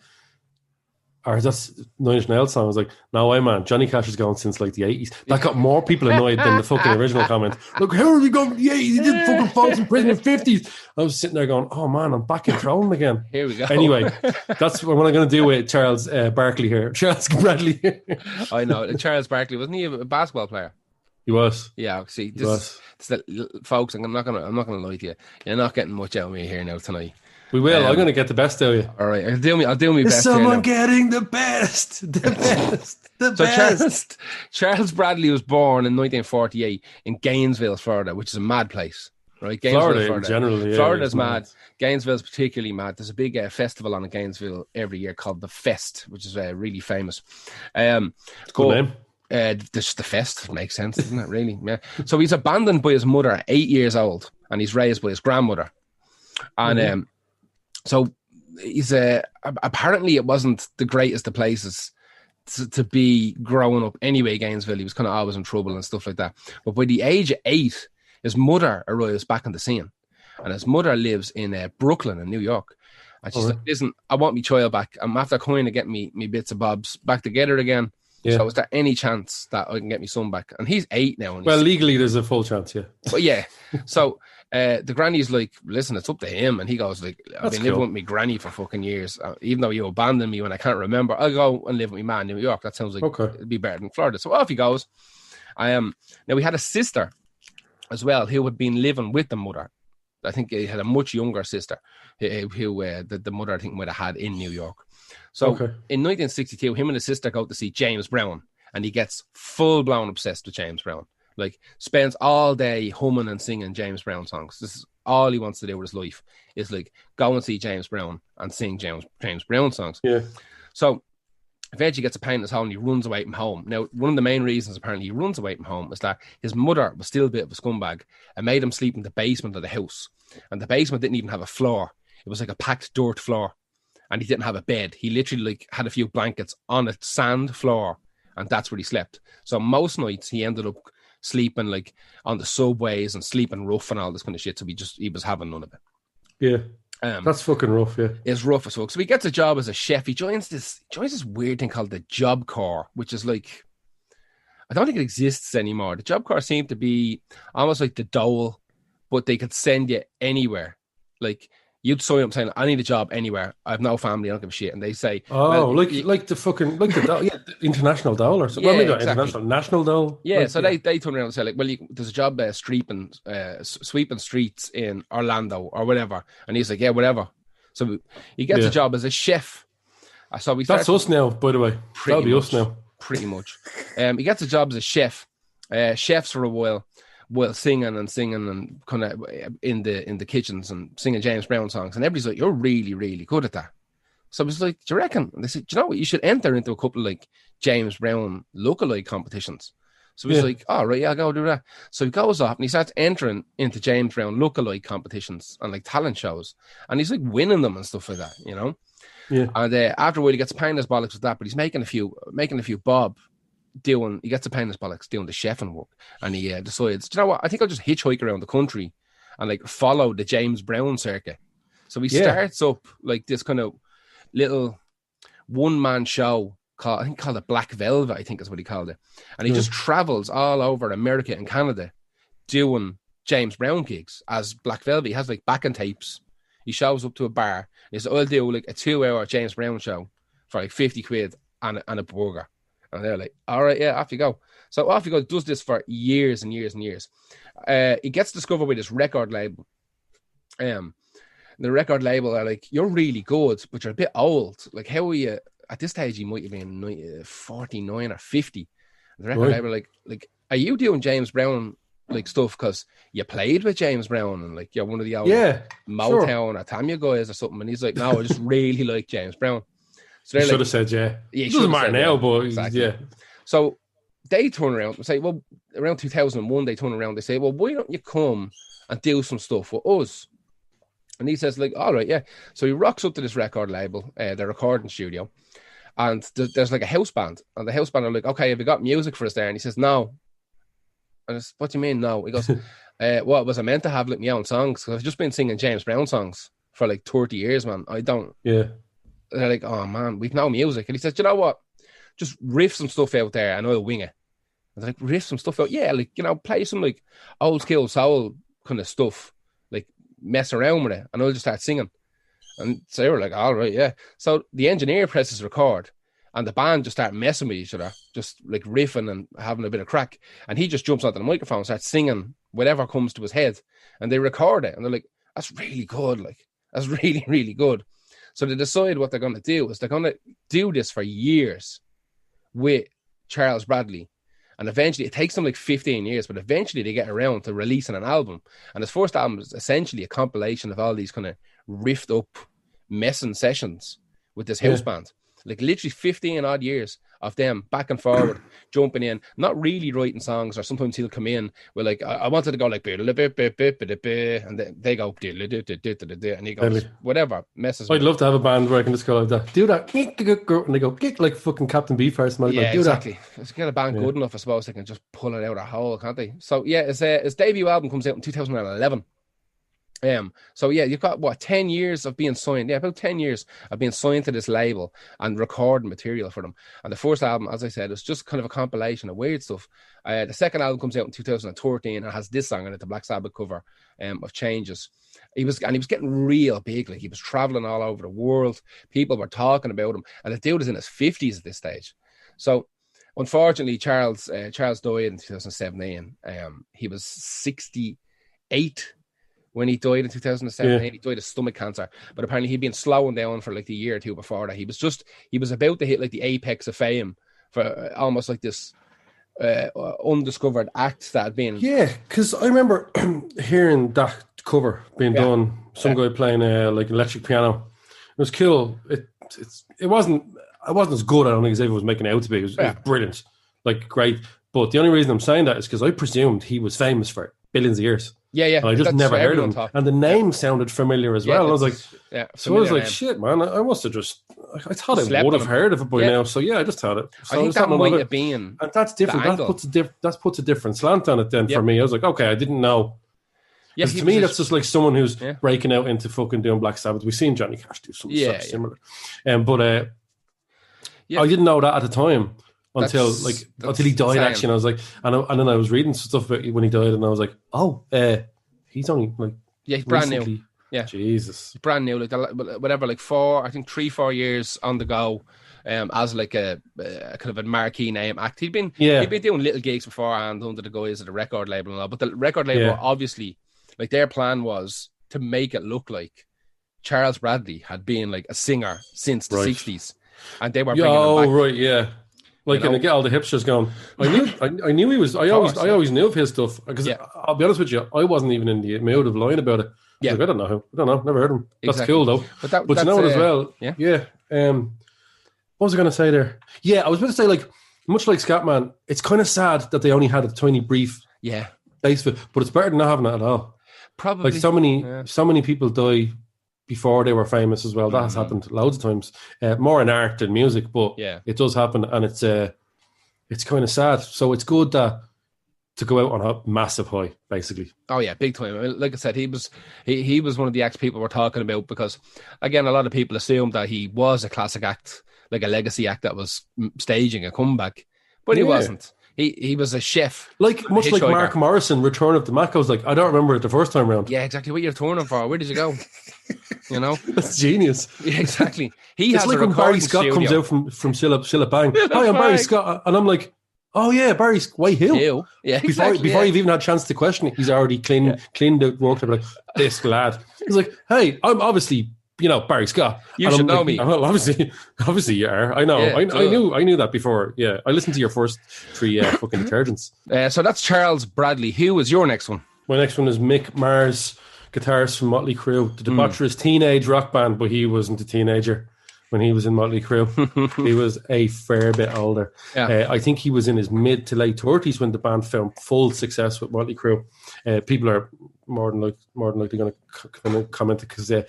C: or that's Nine Inch Nails song. I was like, no way, man. Johnny Cash has gone since like the 80s. That got more people annoyed than the fucking original comment. Look, how are we going to the 80s? He did fucking Falls in Prison in the 50s. I was sitting there going, oh man, I'm back in throne again.
A: Here we go.
C: Anyway, that's what I'm going to do with Charles Barkley here. Charles Bradley.
A: I know. Charles Barkley, wasn't he a basketball player?
C: He was.
A: Yeah, see, this is folks, I'm not gonna lie to you. You're not getting much out of me here now tonight.
C: We will. I'm going to get the best out of you.
A: All right, I'll do me best.
C: Is someone getting the best? The best. The best.
A: Charles Bradley was born in 1948 in Gainesville, Florida, which is a mad place, right?
C: Florida. Generally, yeah,
A: Florida's mad. Gainesville's particularly mad. There's a big festival on in Gainesville every year called the Fest, which is really famous.
C: Good name.
A: The Fest makes sense, doesn't it? Really, yeah. So he's abandoned by his mother at 8 years old, and he's raised by his grandmother, and so he's apparently it wasn't the greatest of places to be growing up anyway. Gainesville, he was kind of always in trouble and stuff like that. But by the age of 8, his mother arrives back on the scene, and his mother lives in Brooklyn in New York. And she's like, listen, I want my child back. I'm after kind of getting me bits of bobs back together again. Yeah. So is there any chance that I can get my son back? And he's 8 now. And
C: legally there's a full chance, yeah.
A: But yeah. So the granny's like, listen, it's up to him. And he goes like, I've been living with my granny for fucking years. Even though you abandoned me when I can't remember, I'll go and live with my man in New York. That sounds like it'd be better than Florida. So off he goes. Now we had a sister as well who had been living with the mother. I think he had a much younger sister who the mother I think might have had in New York. So in 1962, him and his sister go to see James Brown, and he gets full-blown obsessed with James Brown. Like, spends all day humming and singing James Brown songs. This is all he wants to do with his life, is like go and see James Brown and sing James Brown songs.
C: Yeah.
A: So eventually gets a pain in his hole and he runs away from home. Now, one of the main reasons apparently he runs away from home is that his mother was still a bit of a scumbag and made him sleep in the basement of the house. And the basement didn't even have a floor. It was like a packed dirt floor. And he didn't have a bed. He literally had a few blankets on a sand floor, and that's where he slept. So most nights he ended up sleeping like on the subways and sleeping rough and all this kind of shit. So he was having none of it.
C: Yeah, that's fucking rough. Yeah,
A: it's rough as fuck. So he gets a job as a chef. He joins this weird thing called the Job Corps, which is like, I don't think it exists anymore. The Job Corps seemed to be almost like the dole, but they could send you anywhere. Like, you'd sign up saying, I need a job anywhere. I have no family. I don't give a shit. And they say,
C: like the international dole or something.
A: Yeah, exactly.
C: International, national dole.
A: Yeah. Like, so they turn around and say, like, well, there's a job sweeping streets in Orlando or whatever. And he's like, yeah, whatever. So he gets a job as a chef. So
C: that's us now, by the way. That'll be us now.
A: Pretty much. He gets a job as a chef. Chefs for a while. while singing and kind of in the kitchens and singing James Brown songs. And everybody's like, you're really, really good at that. So I was like, do you reckon? And they said, do you know what? You should enter into a couple of like James Brown lookalike competitions. So he's like, oh, right, yeah, I'll go do that. So he goes off and he starts entering into James Brown lookalike competitions and like talent shows. And he's like winning them and stuff like that, you know?
C: Yeah.
A: And after a while, he gets a pain in his bollocks with that, but he's making a few bob he gets a pain in his bollocks doing the chefing work. And he decides, do you know what? I think I'll just hitchhike around the country and like follow the James Brown circuit. So he starts up like this kind of little one-man show called it Black Velvet, I think is what he called it. And he just travels all over America and Canada doing James Brown gigs as Black Velvet. He has like backing tapes. He shows up to a bar. And he says, I'll do like a 2-hour James Brown show for like 50 quid and a burger. And they're like, all right, yeah, off you go. So off he goes, does this for years and years and years. He gets discovered by this record label. The record label are like, you're really good, but you're a bit old. Like, how are you? At this stage, you might have been 49 or 50. The record label are like, are you doing James Brown like stuff because you played with James Brown and like you're one of the old Motown or Tanya guys or something? And he's like, no, I just really like James Brown. So they
C: should have said
A: it
C: doesn't matter now, but
A: exactly.
C: yeah.
A: So they turn around and say, well, around 2001, they turn around. They say, well, why don't you come and do some stuff with us? And he says, like, all right, yeah. So he rocks up to this record label, the recording studio, and there's like a house band. And the house band are like, okay, have you got music for us there? And he says, no. And I said, what do you mean, no? He goes, what was I meant to have like my own songs? Because I've just been singing James Brown songs for like 30 years, man. I don't.
C: Yeah.
A: And they're like, oh, man, we've no music. And he says, you know what? Just riff some stuff out there and I'll wing it. And they're like, riff some stuff out? Yeah, like, you know, play some like old school soul kind of stuff. Like, mess around with it and I'll just start singing. And so they were like, all right, yeah. So the engineer presses record and the band just start messing with each other, just like riffing and having a bit of crack. And he just jumps onto the microphone and starts singing whatever comes to his head. And they record it and they're like, that's really good. Like, that's really, really good. So they decide what they're going to do is they're going to do this for years with Charles Bradley. And eventually, it takes them like 15 years, but eventually they get around to releasing an album. And his first album is essentially a compilation of all these kind of riffed up messing sessions with this house band. Like literally 15 odd years of them back and forward, jumping in, not really writing songs, or sometimes he'll come in with like, I wanted to go like, and they go, and he goes, whatever, messes.
C: I'd love to have a band where I can just go like that, do that, and they go, kick like fucking Captain Beefheart.
A: Yeah,
C: like, do
A: exactly. Let's get a band good enough, I suppose they can just pull it out a hole, can't they? So yeah, his debut album comes out in 2011. So yeah, you've got 10 years of being signed. Yeah, about 10 years of being signed to this label and recording material for them. And the first album, as I said, is just kind of a compilation of weird stuff. The second album comes out in 2013 and has this song on it, the Black Sabbath cover of Changes. He was getting real big. Like he was traveling all over the world. People were talking about him, and the dude is in his 50s at this stage. So unfortunately, Charles died in 2017. He was 68 when he died in 2017. He died of stomach cancer, but apparently he'd been slowing down for like the year or two before that. He was about to hit like the apex of fame for almost like this undiscovered act that had been.
C: Yeah, because I remember hearing that cover being done. Some guy playing like electric piano. It was cool. It wasn't as good, I don't think, as everyone was making it out to be. It was brilliant, like great. But the only reason I'm saying that is because I presumed he was famous for billions of years.
A: Yeah.
C: And I just never heard of him. And the name sounded familiar as well. And I was like, so I was like, shit, man, I must have just, I thought I would have heard of it by now. So yeah, I just thought it. So
A: I think that might have been.
C: And that's different. That puts a different slant on it then for me. I was like, okay, I didn't know. Yeah, to me, that's just like someone who's breaking out into fucking doing Black Sabbath. We've seen Johnny Cash do something similar. But I didn't know that at the time. Until he died, actually, and I was like, and then I was reading stuff about when he died, and I was like, he's only like,
A: he's brand new,
C: Jesus,
A: he's brand new, like whatever, like 3-4 years on the go, as like a kind of a marquee name act. He'd been doing little gigs beforehand under the guise of the record label and all, but the record label obviously, like their plan was to make it look like Charles Bradley had been like a singer since the 60s, and they were bringing him back.
C: Like,
A: you know?
C: and get all the hipsters going. I knew he was. I always knew of his stuff because I'll be honest with you, I wasn't even in the mood of lying about it.
A: Yeah.
C: Like, I don't know him. I don't know. Never heard him. That's
A: Exactly.
C: cool though. But you know what as well?
A: Yeah.
C: What was I going to say there? Yeah, I was going to say, like, much like Scatman, it's kind of sad that they only had a tiny brief base for it, but it's better than not having it at all.
A: Probably.
C: Like, so many people die before they were famous as well. That has happened loads of times. More in art than music, but it does happen, and it's kind of sad. So it's good to go out on a massive high, basically.
A: Oh yeah, big time. Like I said, he was one of the acts people were talking about because, again, a lot of people assumed that he was a classic act, like a legacy act that was staging a comeback, but he wasn't. He was a chef,
C: like much like Mark Morrison, Return of the Mac. I was like, I don't remember it the first time round.
A: Yeah, exactly. What you're touring for? Where did you go? You know,
C: that's genius.
A: Yeah, exactly.
C: It's like when Barry Scott comes out from Silla Bang. Hi, I'm Barry Scott, and I'm like, oh yeah, Barry White Hill.
A: Yeah, exactly.
C: Before you've even had a chance to question it, he's already cleaned out, walked up like this lad. He's like, hey, I'm obviously, Barry Scott.
A: You should know me.
C: Well, obviously you are. I know.
A: Yeah,
C: I knew that before. Yeah, I listened to your first 3 fucking detergents.
A: So that's Charles Bradley. Who was your next one?
C: My next one is Mick Mars, guitarist from Motley Crue, the debaucherous teenage rock band, but he wasn't a teenager when he was in Motley Crue. He was a fair bit older. Yeah. I think he was in his mid to late 30s when the band found full success with Motley Crue. People are more than likely going to comment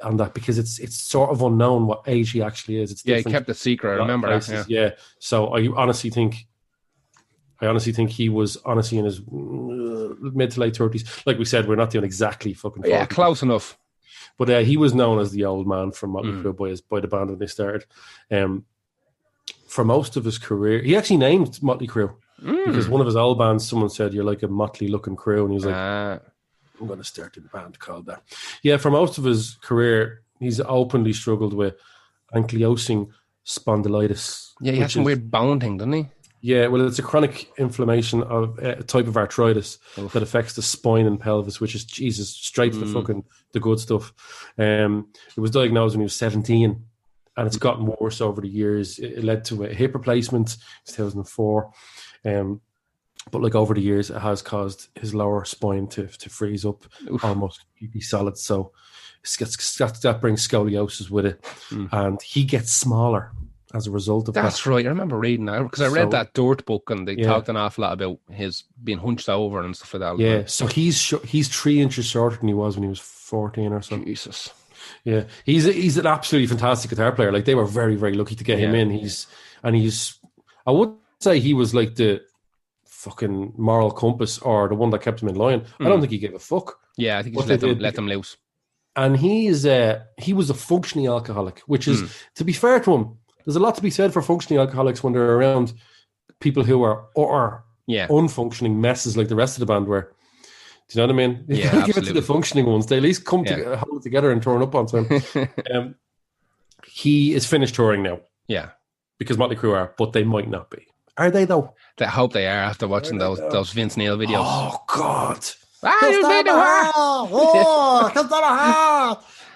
C: on that because it's sort of unknown what age he actually is. It's
A: he kept it secret. I remember that.
C: Yeah. So I honestly think he was honestly in his mid to late 30s. Like we said, we're not doing exactly fucking 40.
A: Yeah, close enough.
C: But he was known as the old man from Motley Crue by the band when they started. For most of his career, he actually named Motley Crue because one of his old bands, someone said, "You're like a motley looking crew," and he was like, "I'm going to start a band called that." Yeah, for most of his career, he's openly struggled with ankylosing spondylitis.
A: Yeah, he has some weird bone thing, doesn't he?
C: Yeah, well, it's a chronic inflammation of a type of arthritis that affects the spine and pelvis, which is, Jesus, straight to the good stuff. It was diagnosed when he was 17, and it's gotten worse over the years. It led to a hip replacement in 2004. But like over the years, it has caused his lower spine to freeze up, almost completely solid. So that brings scoliosis with it, and he gets smaller as a result of that.
A: That's right. I remember reading that because I read that Dirt book and they talked an awful lot about his being hunched over and stuff like that.
C: Yeah, so he's 3 inches shorter than he was when he was 14 or so.
A: Jesus.
C: Yeah, he's an absolutely fantastic guitar player. Like, they were very, very lucky to get him in. He's I wouldn't say he was like the fucking moral compass or the one that kept him in line. I don't think he gave a fuck.
A: Yeah, I think he just let them loose.
C: And he was a functioning alcoholic, which is, to be fair to him, there's a lot to be said for functioning alcoholics when they're around people who are unfunctioning messes like the rest of the band were. Do you know what I mean?
A: Yeah,
C: give it to the functioning ones. They at least come hold it together and turn up on time. He is finished touring now.
A: Yeah.
C: Because Motley Crue are, but they might not be. Are they though?
A: I hope they are after watching those Vince Neil videos.
C: Oh, God.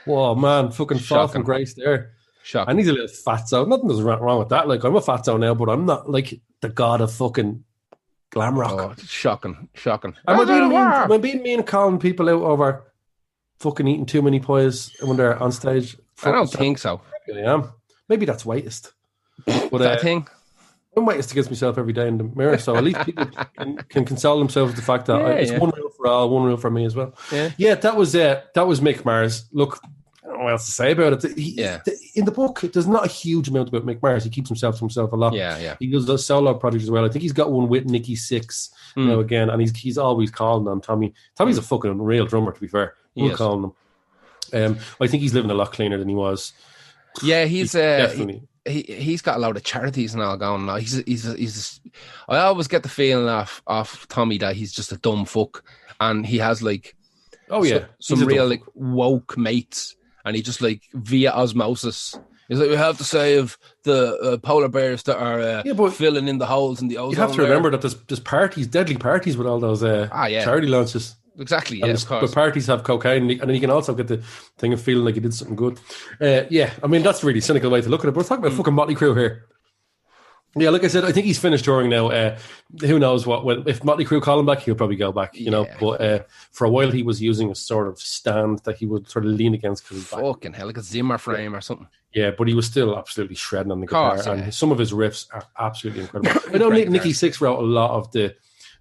C: Whoa, man. Fucking fall from grace there.
A: Shocking.
C: And he's a little fatso. Nothing wrong with that. Like, I'm a fatso now, but I'm not like the god of fucking glam rock.
A: Oh, shocking.
C: Am I being mean calling people out over fucking eating too many pies when they're on stage?
A: I don't think so.
C: I really am. Maybe that's whitest. But
A: that thing?
C: I'm whitest against myself every day in the mirror, so at least people can console themselves with the fact that it's one rule for all, one rule for me as well. Yeah, that was Mick Mars. Look, I don't know what else to say about it. In the book, there's not a huge amount about Mick Mars. He keeps himself to himself a lot.
A: Yeah.
C: He does a solo project as well. I think he's got one with Nikki Sixx now again, and he's always calling on Tommy. Tommy's a fucking unreal drummer, to be fair. We're calling him. I think he's living a lot cleaner than he was.
A: Yeah, he's
C: definitely.
A: He's got a lot of charities and all going now. He's I always get the feeling off Tommy that he's just a dumb fuck, and he has like some real like woke mates, and he just like via osmosis. He's like, we have to save the polar bears that are filling in the holes in the ozone.
C: You have to remember that there's parties, deadly parties with all those charity launches.
A: Exactly, yes, of course.
C: But parties have cocaine, and then you can also get the thing of feeling like you did something good. I mean, that's a really cynical way to look at it, but we're talking about fucking Motley Crue here. Yeah, like I said, I think he's finished touring now. Who knows what? Well, if Motley Crue call him back, he'll probably go back. You know, but for a while he was using a sort of stand that he would sort of lean against because he's back.
A: Fucking hell, like a Zimmer frame or something.
C: Yeah, but he was still absolutely shredding on the guitar, and some of his riffs are absolutely incredible. I know Nicky Sixx wrote a lot of the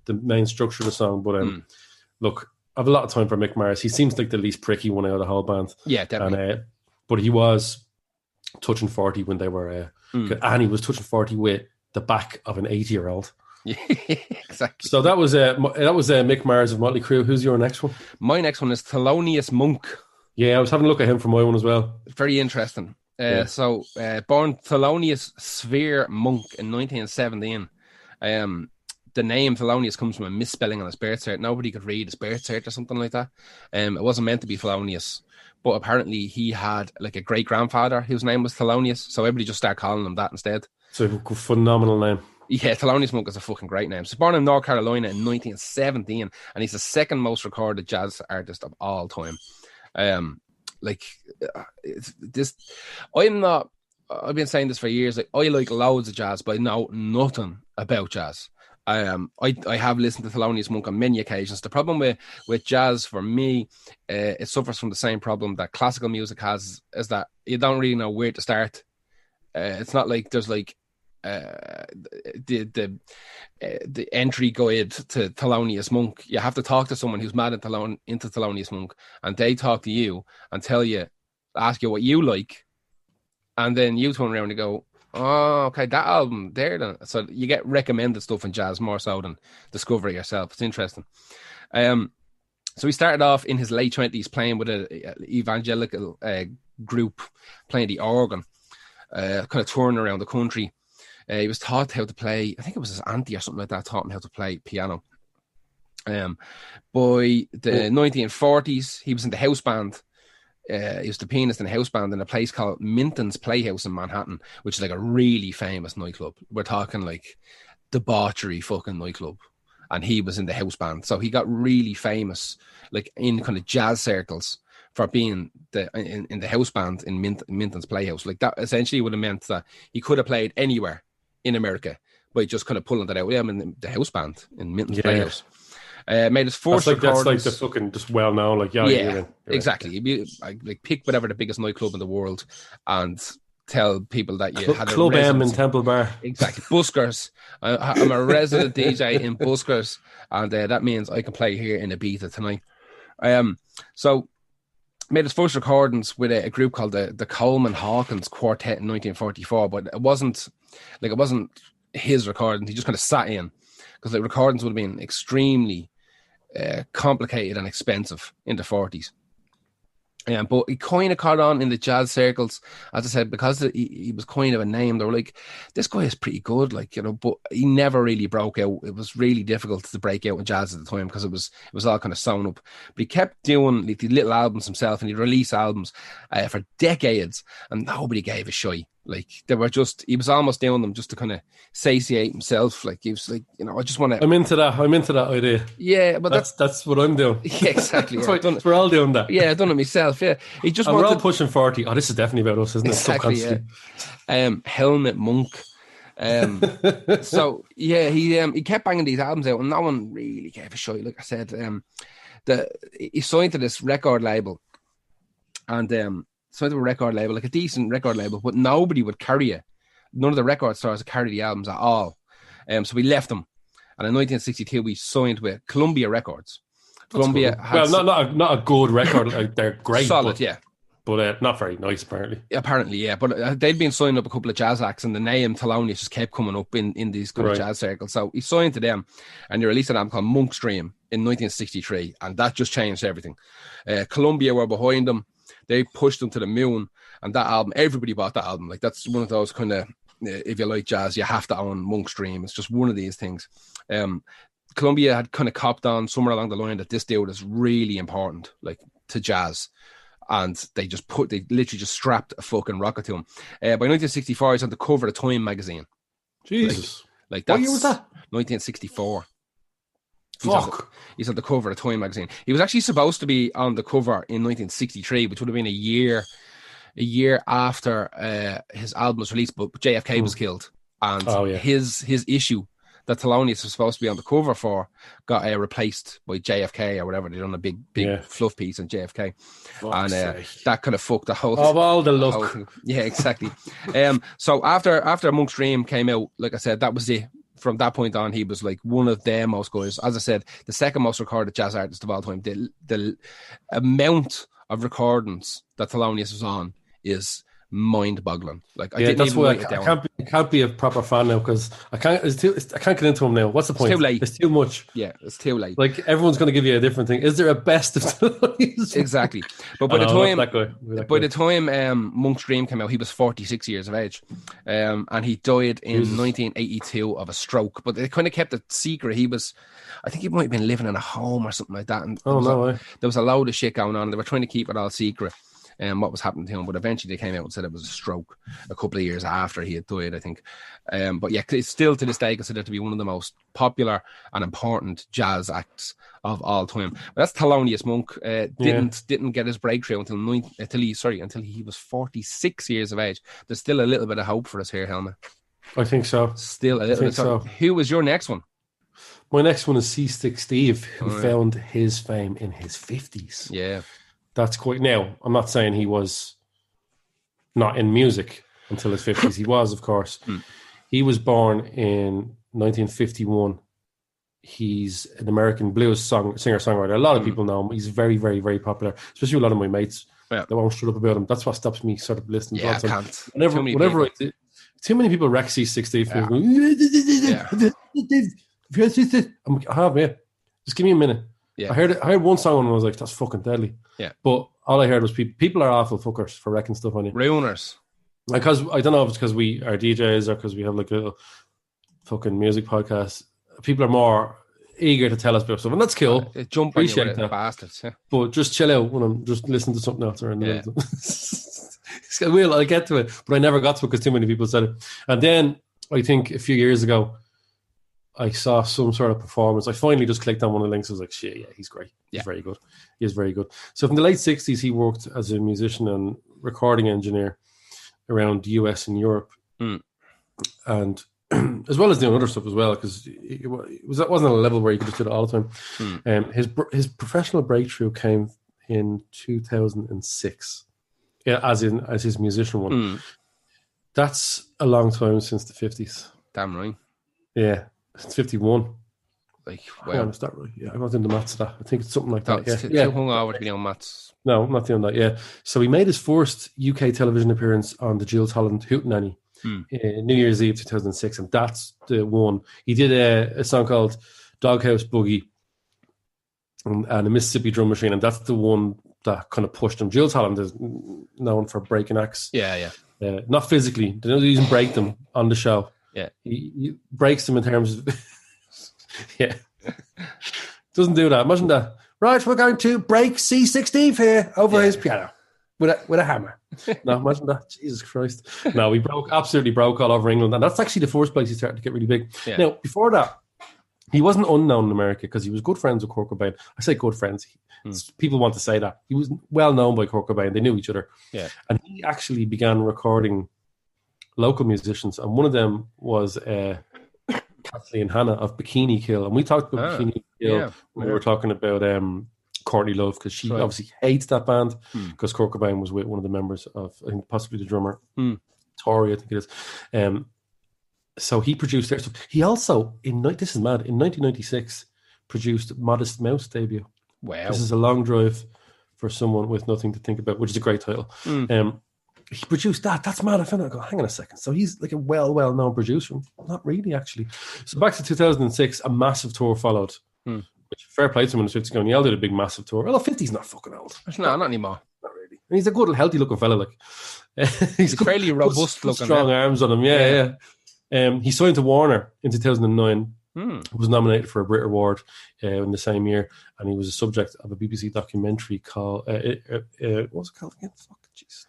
C: main structure of the song, but look, I have a lot of time for Mick Mars. He seems like the least pricky one out of the whole band.
A: Yeah, definitely.
C: And, but he was touching 40 when they were, and he was touching 40 with the back of an 80-year-old.
A: Yeah, exactly.
C: So that was Mick Mars of Motley Crue. Who's your next one?
A: My next one is Thelonious Monk.
C: Yeah, I was having a look at him for my one as well.
A: Very interesting. So, born Thelonious Sphere Monk in 1917. The name Thelonious comes from a misspelling on his birth cert. Nobody could read his birth cert or something like that. It wasn't meant to be Thelonious, but apparently he had like a great grandfather whose name was Thelonious, so everybody just started calling him that instead.
C: It's a phenomenal name.
A: Yeah, Thelonious Monk is a fucking great name. So born in North Carolina in 1917, and he's the second most recorded jazz artist of all time. I've been saying this for years. Like, I like loads of jazz, but I know nothing about jazz. I have listened to Thelonious Monk on many occasions. The problem with jazz for me, it suffers from the same problem that classical music has, is that you don't really know where to start. It's not like there's like the entry guide to Thelonious Monk. You have to talk to someone who's mad into Thelonious Monk, and they talk to you and ask you what you like, and then you turn around and go, oh, okay, that album there then. So you get recommended stuff in jazz more so than discover it yourself. It's interesting. So he started off in his late 20s playing with an evangelical group, playing the organ, kind of touring around the country. He was taught how to play, I think it was his auntie or something like that, taught him how to play piano. By the 1940s, he was in the house band. He was the pianist in a house band in a place called Minton's Playhouse in Manhattan, which is like a really famous nightclub. We're talking like debauchery fucking nightclub. And he was in the house band. So he got really famous, like in kind of jazz circles, for being in the house band in Minton's Playhouse. Like that essentially would have meant that he could have played anywhere in America, but just kind of pulling that out. Yeah, I'm in the house band in Minton's Playhouse. Made his first recordings.
C: That's like the fucking just well known. Like
A: exactly. You'd be, like pick whatever the biggest nightclub in the world and tell people that you had
C: Club M in Temple Bar.
A: Exactly, buskers. I'm a resident DJ in buskers, and that means I can play here in Ibiza tonight. So made his first recordings with a group called the Coleman Hawkins Quartet in 1944, but it wasn't his recordings. He just kind of sat in, because the recordings would have been extremely complicated and expensive in the 40s. But he kind of caught on in the jazz circles, as I said, because he was kind of a name. They were like, this guy is pretty good, like, you know, but he never really broke out. It was really difficult to break out in jazz at the time because it was all kind of sewn up. But he kept doing like the little albums himself, and he'd release albums for decades, and nobody gave a shite. Like, he was almost doing them just to kind of satiate himself. Like, he was like, you know, I just want to.
C: I'm into that idea.
A: Yeah, but
C: that's what I'm doing.
A: Yeah, exactly.
C: We're all doing that.
A: Yeah, I've done it myself. Yeah, he just
C: we're all pushing 40. Oh, this is definitely about us, isn't it?
A: Exactly. Yeah. Helmet Monk. So yeah, he kept banging these albums out, and no one really gave a shit. Like I said, he signed to this record label, and signed to a record label, like a decent record label, but nobody would carry it. None of the record stores would carry the albums at all. So we left them, and in 1962 we signed with Columbia Records. Columbia,
C: not a good record. Like, they're great,
A: solid, yeah.
C: But not very nice, apparently.
A: Apparently, yeah. But they'd been signing up a couple of jazz acts, and the name Thelonious just kept coming up in these kind of jazz circles. So he signed to them, and they released an album called Monk Stream in 1963, and that just changed everything. Columbia were behind them. They pushed them to the moon, and that album, everybody bought that album. Like, that's one of those kind of, if you like jazz, you have to own Monk Stream. It's just one of these things. Columbia had kind of copped on somewhere along the line that this dude is really important, like, to jazz. And they literally just strapped a fucking rocket to him. By 1964, he's on the cover of Time magazine.
C: Jesus.
A: Like that's
C: what year was that?
A: 1964.
C: Fuck.
A: He's on the cover of Time magazine. He was actually supposed to be on the cover in 1963, which would have been a year after his album was released, but JFK was killed. and
C: Oh, yeah.
A: his issue that Thelonious was supposed to be on the cover for got replaced by JFK or whatever. They done a big
C: Yeah.
A: fluff piece on JFK,
C: Fuck's
A: and
C: sake.
A: that kind of fucked the whole.
C: Of all the
A: whole
C: luck.
A: thing. Yeah, exactly. So after Monk's Dream came out, like I said, that was it. From that point on, he was like one of the most guys. As I said, the second most recorded jazz artist of all time. The amount of recordings that Thelonious was on is mind-boggling. Like I didn't
C: that's
A: even
C: why
A: write it down.
C: I can't be a proper fan now because I can't get into him now. What's the point?
A: too late.
C: It's too much.
A: Yeah, it's too late.
C: Like everyone's going to give you a different thing. Is there a best of Thelonious?
A: Exactly. But by the time Monk's Dream came out, he was 46 years of age, and he died in 1982 of a stroke. But they kind of kept it secret. I think he might have been living in a home or something like that. And there was a load of shit going on. They were trying to keep it all secret. What was happening to him, but eventually they came out and said it was a stroke a couple of years after he had died, I think. But yeah, it's still to this day considered to be one of the most popular and important jazz acts of all time. But that's Thelonious Monk. Didn't get his breakthrough until he was 46 years of age. There's still a little bit of hope for us here, Helmet.
C: I think so.
A: Still a little bit. So who was your next one?
C: My next one is C-Stick Steve, who found his fame in his 50s.
A: Yeah.
C: That's quite... Now, I'm not saying he was not in music until his 50s. He was, of course. He was born in 1951. He's an American blues singer-songwriter. A lot of people know him. He's very, very, very popular, especially a lot of my mates that won't shut up about him. That's what stops me sort of listening to him.
A: Can't.
C: Whenever I do, too many people wreck C-Stick Steve. I'm like, I have, yeah. Just give me a minute.
A: Yeah.
C: I heard one song and I was like, that's fucking deadly.
A: Yeah.
C: But all I heard was people are awful fuckers for wrecking stuff on you.
A: Ruiners.
C: Because I don't know if it's because we are DJs or because we have like a little fucking music podcast. People are more eager to tell us about stuff, and that's cool.
A: Jump on you
C: Appreciate
A: with it,
C: that.
A: bastards. Yeah.
C: But just chill out when I'm just listening to something else or in the middle. I'll get to it, but I never got to it because too many people said it. And then I think a few years ago, I saw some sort of performance. I finally just clicked on one of the links. I was like, shit, yeah, he's great. He's very good. He is very good. So from the late 60s, he worked as a musician and recording engineer around the US and Europe. And as well as doing other stuff as well, because it wasn't a level where you could just do it all the time. His professional breakthrough came in 2006, as his musician one. That's a long time since the 50s.
A: Damn right.
C: Yeah. It's 51.
A: Like,
C: wow. Is that right? Yeah, I wasn't in the maths of that. I think it's something like that.
A: Too hungover to be on maths.
C: No, I'm not doing that. Yeah. So he made his first UK television appearance on the Jules Holland Hootenanny New Year's Eve 2006, and that's the one. He did a song called Doghouse Boogie and a Mississippi Drum Machine, and that's the one that kind of pushed him. Jules Holland is known for breaking acts.
A: Yeah.
C: Not physically. They don't even break them on the show.
A: Yeah.
C: He breaks them in terms of... Doesn't do that. Imagine that. Right, we're going to break C-Stick Steve here over his piano with a hammer. No, imagine that. Jesus Christ. No, we absolutely broke all over England. And that's actually the first place he started to get really big. Yeah. Now, before that, he wasn't unknown in America because he was good friends with Kurt Cobain. I say good friends. People want to say that. He was well known by Kurt Cobain. They knew each other. Yeah. And he actually began recording local musicians, and one of them was Kathleen Hanna of Bikini Kill, and we talked about Bikini Kill when we were talking about Courtney Love, because she obviously hates that band because Kurt Cobain was with one of the members of, I think, possibly the drummer, Tori, I think it is. So he produced their stuff. He also, this is mad, in 1996 produced Modest Mouse debut.
A: Wow.
C: This is a long drive for someone with nothing to think about, which is a great title. He produced that. That's mad. I found out. I go, hang on a second. So he's like a well-known producer. Not really, actually. So back to 2006, a massive tour followed. Which, fair play to him in the 50s. Going, Niall did a big, massive tour. Well, 50's not fucking old.
A: No, not anymore.
C: Not really. And he's a good, healthy-looking fella. Like
A: he's fairly robust looking.
C: Strong arms on him. Yeah. He signed to Warner in 2009. Was nominated for a Brit Award in the same year, and he was a subject of a BBC documentary called what was it called again? Fuck, jeez.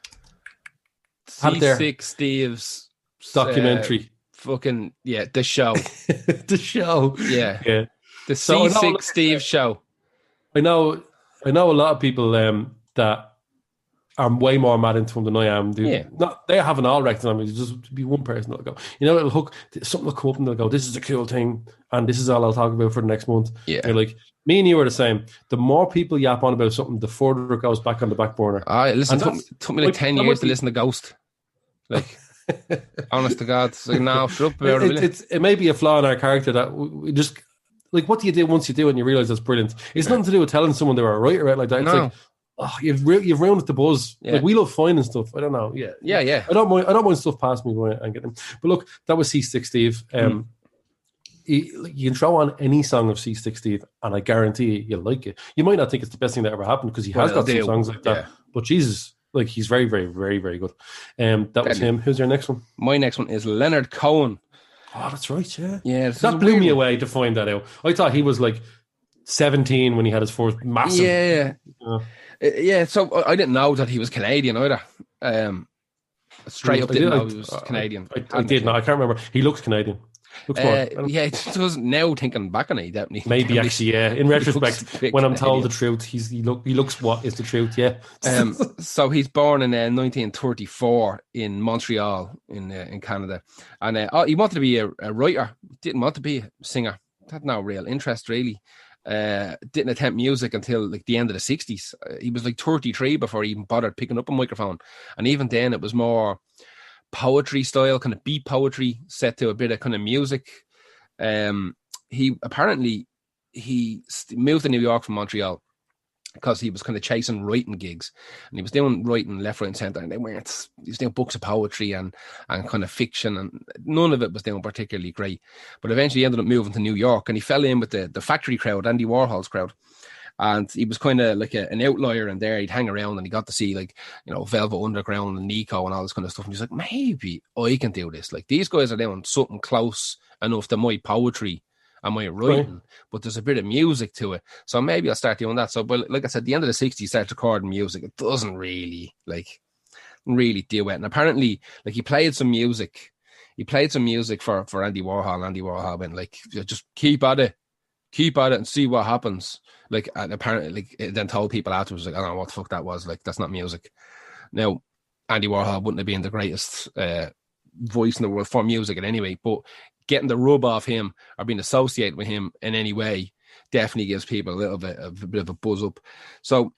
A: C-Stick Steve's
C: documentary.
A: The show.
C: The show.
A: Yeah. The C-Stick Steve show.
C: I know a lot of people that are way more mad into him than I am.
A: Yeah.
C: They haven't all recognized me. Just be one person that'll go, it'll hook, something will come up and they'll go, this is a cool thing, and this is all I'll talk about for the next month.
A: Yeah.
C: You're like, me and you are the same. The more people yap on about something, the further it goes back on the back burner.
A: Listen, took me like 10 years to listen to Ghost. Like, honest to God. It's like, now shut up about it.
C: It may be a flaw in our character that we just, like, what do you do once you do it and you realise that's brilliant? It's nothing to do with telling someone they were a writer out like that. It's like, you've ruined the buzz. Yeah. Like, we love finding stuff. I don't know. Yeah. I don't mind stuff past me when I get them. But look, that was C6 Steve. You can throw on any song of C6 Steve, and I guarantee you'll like it. You might not think it's the best thing that ever happened because he has got some songs like that. But Jesus, like, he's very, very, very, very good. That was him. Who's your next one?
A: My next one is Leonard Cohen.
C: Oh, that's right. Yeah.
A: Yeah.
C: That blew me away to find that out. I thought he was like 17 when he had his first massive.
A: Yeah. So I didn't know that he was Canadian either. Straight up didn't know he was Canadian.
C: I did not. I can't remember. He looks Canadian. Looks more.
A: It does now, thinking back on it, definitely.
C: Maybe actually, yeah. In retrospect, when I'm told the truth, he looks what is the truth, yeah.
A: So he's born in 1934 in Montreal, in Canada, and he wanted to be a writer. Didn't want to be a singer. Had no real interest really. Didn't attempt music until like the end of the 60s. He was like 33 before he even bothered picking up a microphone, and even then it was more poetry style, kind of beat poetry set to a bit of kind of music. He moved to New York from Montreal because he was kind of chasing writing gigs, and he was doing writing left, right, and centre. And he was doing books of poetry and kind of fiction, and none of it was doing particularly great. But eventually, he ended up moving to New York, and he fell in with the factory crowd, Andy Warhol's crowd. And he was kind of like an outlier in there. He'd hang around and he got to see, like, Velvet Underground and Nico and all this kind of stuff. And he's like, maybe I can do this. Like, these guys are doing something close enough to my poetry and my writing, but there's a bit of music to it. So maybe I'll start doing that. So, but like I said, at the end of the 60s, he started recording music. It doesn't really do it. And apparently, like, he played some music for Andy Warhol. And Andy Warhol went, like, just keep at it and see what happens. Like, and apparently, like, it then told people afterwards, like, I don't know what the fuck that was. Like, that's not music. Now, Andy Warhol wouldn't have been the greatest voice in the world for music in any way, but getting the rub off him or being associated with him in any way definitely gives people a little bit of a buzz up. So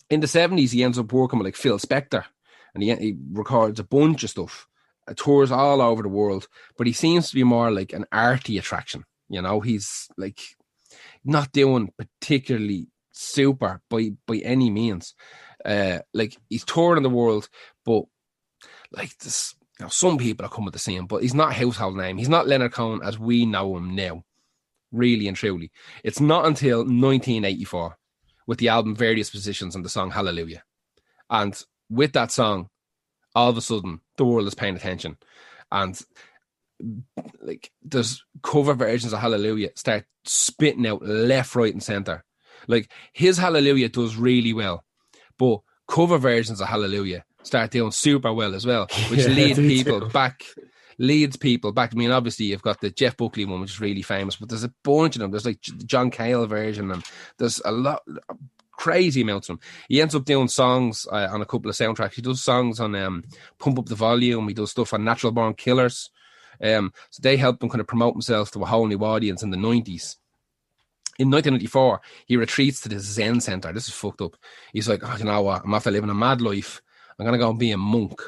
A: in the 70s, he ends up working with like Phil Spector, and he records a bunch of stuff, tours all over the world, but he seems to be more like an arty attraction. He's like not doing particularly super by any means. Like, he's touring the world, but like this, some people are coming to see him, but he's not a household name. He's not Leonard Cohen as we know him now, really and truly. It's not until 1984 with the album Various Positions and the song Hallelujah. And with that song, all of a sudden, the world is paying attention. And like, there's cover versions of Hallelujah start spitting out left, right, and center. Like, his Hallelujah does really well, but cover versions of Hallelujah start doing super well as well, which leads people back. I mean, obviously, you've got the Jeff Buckley one, which is really famous, but there's a bunch of them. There's like John Cale version, and there's a lot, crazy amounts of them. He ends up doing songs on a couple of soundtracks. He does songs on Pump Up the Volume. He does stuff on Natural Born Killers. So they helped him kind of promote himself to a whole new audience in the 90s. In 1994, he retreats to the Zen Center. This is fucked up. He's like, you know what? I'm after living a mad life. I'm going to go and be a monk.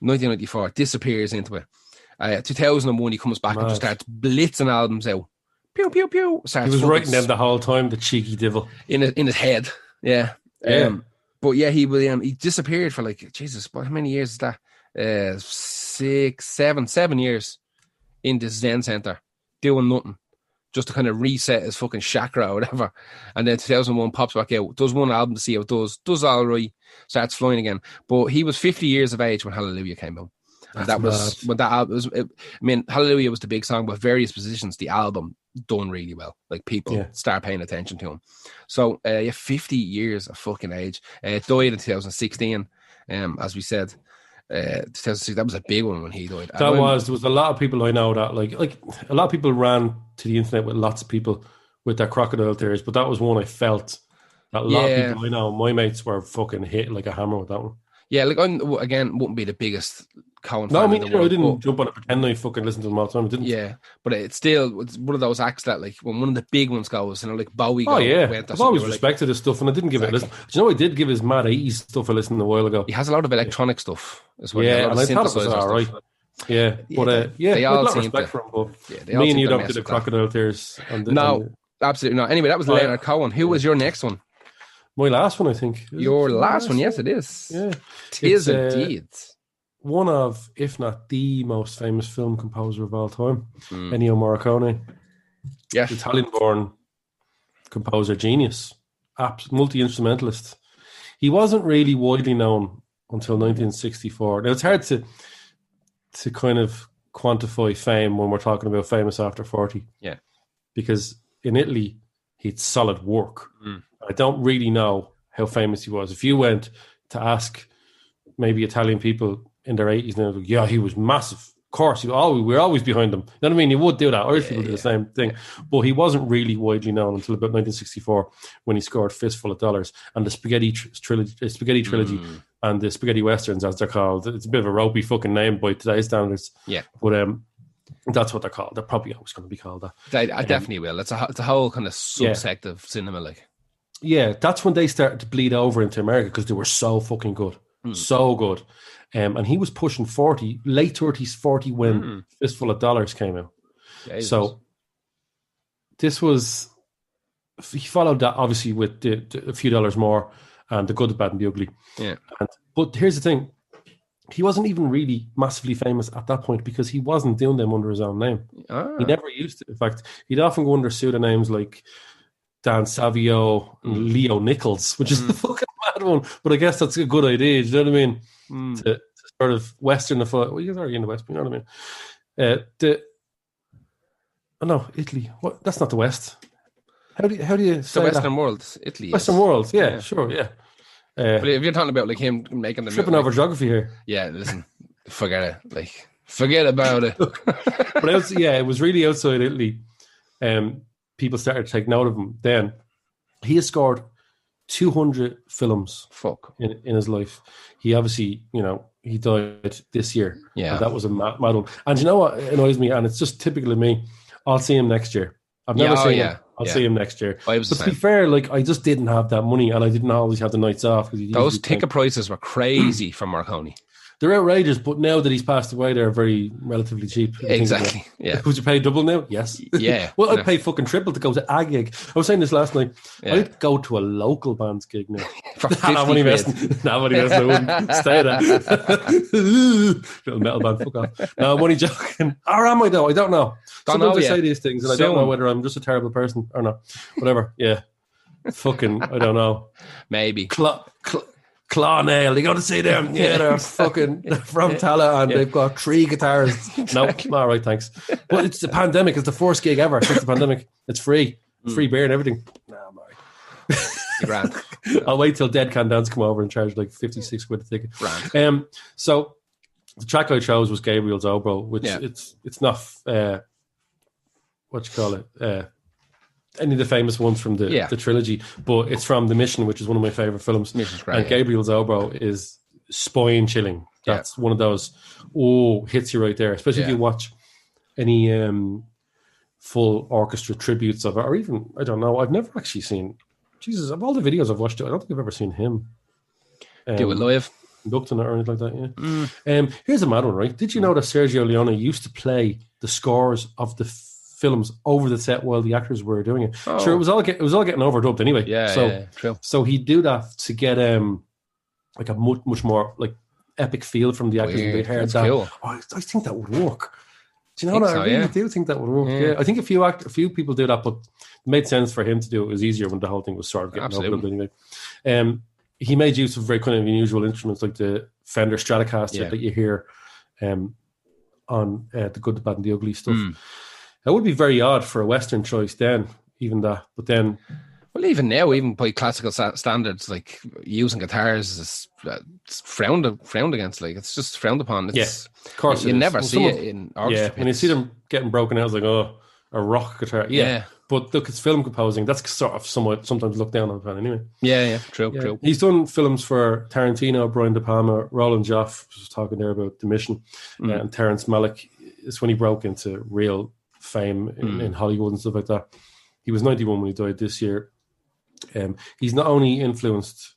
A: 1994, disappears into it. 2001, he comes back and just starts blitzing albums out. Pew, pew, pew. He
C: was writing them the whole time, the cheeky devil.
A: In his head. Yeah. But yeah, he disappeared for like, Jesus, how many years is that? 7 years in this Zen Center, doing nothing, just to kind of reset his fucking chakra or whatever. And then 2001 pops back out, does one album to see how it does all right, starts flying again. But he was 50 years of age when Hallelujah came out. And that was when that album was. I mean, Hallelujah was the big song, but Various Positions, the album, done really well. Like, people start paying attention to him. So 50 years of fucking age. Died in 2016, as we said. 2006, that was a big one when he died.
C: There was a lot of people I know that like a lot of people ran to the internet with lots of people with their crocodile tears, but that was one I felt A lot of
A: Yeah.
C: people I know, my mates were fucking hit like a hammer with that one.
A: Yeah, like again, wouldn't be the biggest Cohen
C: No, I
A: fan
C: mean,
A: in the
C: I
A: world.
C: didn't
A: but-
C: jump on it pretend I fucking listened to them all the time. I didn't.
A: yeah, but it's one of those acts that like when one of the big ones goes, like Bowie.
C: Oh yeah,
A: went or
C: I've
A: something,
C: always
A: you were like,
C: respected his stuff, and I didn't give it a listen. Do you know I did give his Mad 80s stuff a listen a while ago?
A: he has a lot of electronic stuff as well.
C: Yeah,
A: a lot
C: and
A: of
C: I thought it was
A: synthesizer
C: all right.
A: stuff.
C: Yeah,
A: Yeah,
C: but
A: they
C: yeah,
A: all
C: a lot of
A: seem
C: respect
A: to-
C: for him. But
A: Yeah, they all
C: me and
A: seem
C: you
A: to
C: don't
A: mess
C: do the
A: with that.
C: crocodile tears. And
A: No, absolutely not. Anyway, that was
C: Oh, yeah.
A: Leonard Cohen. Who was your next one?
C: my last one, I think. Is
A: Your
C: it my
A: last one? Yes, it is.
C: Yeah,
A: Tis
C: It's,
A: indeed.
C: one of, if not the most famous film composer of all time,
A: Mm.
C: Ennio Morricone,
A: Yeah,
C: Italian-born composer genius, multi-instrumentalist. He wasn't really widely known until 1964. Now it's hard to kind of quantify fame when we're talking about famous after 40.
A: Yeah.
C: Because in Italy, he had solid work.
A: Mm.
C: I don't really know how famous he was. If you went to ask maybe Italian people in their 80s now, like, yeah, he was massive. Of course, we're always behind him. You know what I mean? You would do that. Irish people do the same thing. But he wasn't really widely known until about 1964 when he scored Fistful of Dollars and the Spaghetti Trilogy and the Spaghetti Westerns, as they're called. It's a bit of a ropey fucking name by today's standards.
A: Yeah.
C: But that's what they're called. They're probably always going to be called that.
A: I definitely will. It's a whole kind of subsect of cinema, like.
C: Yeah, that's when they started to bleed over into America because they were so fucking good. So good. And he was pushing 40, late 30s, 40 when Fistful of Dollars came out.
A: Jesus.
C: So this was, he followed that obviously with a few dollars more and The Good, the Bad and the Ugly.
A: Yeah.
C: But here's the thing. He wasn't even really massively famous at that point because he wasn't doing them under his own name.
A: Ah.
C: He never used to. In fact, he'd often go under pseudonyms like Dan Savio and Leo Nichols, which is the fucking mad one. But I guess that's a good idea. Do you know what I mean? To sort of Westernify. Well, you're already in the West, but you know what I mean? Italy. What? That's not the West. How do you
A: the
C: say
A: Western
C: that?
A: world, Italy.
C: Western
A: yes.
C: world? Yeah, sure, yeah.
A: But if you're talking about like him making the
C: Tripping over geography here.
A: yeah, listen, forget it. Like, forget about it.
C: But it was really outside Italy. People started to take note of him. Then he has scored 200 films
A: Fuck.
C: in his life. He obviously, he died this year.
A: Yeah.
C: And that was a mad one. And you know what annoys me? And it's just typical of me. I'll see him next year. I've never seen him. I'll see him next year.
A: I was the
C: But to be
A: same.
C: fair, like I just didn't have that money, and I didn't always have the nights off.
A: Those ticket prices were crazy for Marconi.
C: They're outrageous, but now that he's passed away, they're very relatively cheap.
A: Exactly. Yeah.
C: Would you pay double now? Yes.
A: Yeah.
C: Well, I'd
A: No.
C: pay fucking triple to go to a gig. I was saying this last night.
A: Yeah.
C: I'd go to a local band's gig now.
A: For
C: No,
A: 50
C: I'm only
A: quid.
C: messing. No, I'm only messing. I wouldn't stay there. Little metal band, fuck off. No, I'm only joking. Or am I though? I don't know.
A: Don't
C: Sometimes
A: know
C: I say
A: yet.
C: these things and I don't know
A: Soon.
C: whether I'm just a terrible person or not. Whatever. Yeah. Fucking, I don't know.
A: Maybe.
C: Claw Nail, you got to see them. Yeah, they're fucking they're from Tala and they've got 3 guitars. No, all right, thanks. But it's the pandemic. It's the first gig ever since the pandemic. It's free. Free beer and everything. No, I'm all right.
A: Grand.
C: I'll wait till Dead Can Dance come over and charge like 56 quid a ticket.
A: Grand.
C: So the track I chose was Gabriel's Obro, which it's not what you call it, any of the famous ones from the trilogy, but it's from The Mission, which is one of my favorite films.
A: Mission's great,
C: And
A: yeah.
C: Gabriel's Obro is spine chilling. That's one of those hits you right there, especially if you watch any full orchestra tributes of it, or even I don't know. I've never actually seen. Jesus, of all the videos I've watched, I don't think I've ever seen him.
A: Do it live.
C: Conducting it or anything like that. Yeah. Here's a mad one, right? Did you know that Sergio Leone used to play the scores of the films over the set while the actors were doing it?
A: Oh.
C: Sure, it was all getting overdubbed anyway.
A: Yeah, true.
C: So he'd do that to get like a much more like epic feel from the actors.
A: Weird.
C: And they'd heard
A: That's
C: that.
A: cool.
C: Oh, I think that would work. Do you know
A: Think
C: what
A: so,
C: I really
A: yeah.
C: do think that would work? Yeah. I think a few people do that, but it made sense for him to do it. It was easier when the whole thing was sort of getting overdubbed anyway. He made use of very kind of unusual instruments like the Fender Stratocaster that you hear on The Good, the Bad and the Ugly stuff. That would be very odd for a Western choice then, even that. But then,
A: Well, even now, even by classical standards, like using guitars is it's frowned against. Like it's just frowned upon. It's,
C: of course,
A: you
C: it is.
A: never
C: When
A: see
C: someone-
A: it in orchestra.
C: when you see them getting broken out, it's like, oh, a rock guitar. Yeah. But look, it's film composing. That's sort of somewhat sometimes looked down on anyway.
A: Yeah, true.
C: He's done films for Tarantino, Brian De Palma, Roland Joff. Was talking there about The Mission, and Terrence Malick. It's when he broke into real fame in Hollywood and stuff like that. He was 91 when he died this year. He's not only influenced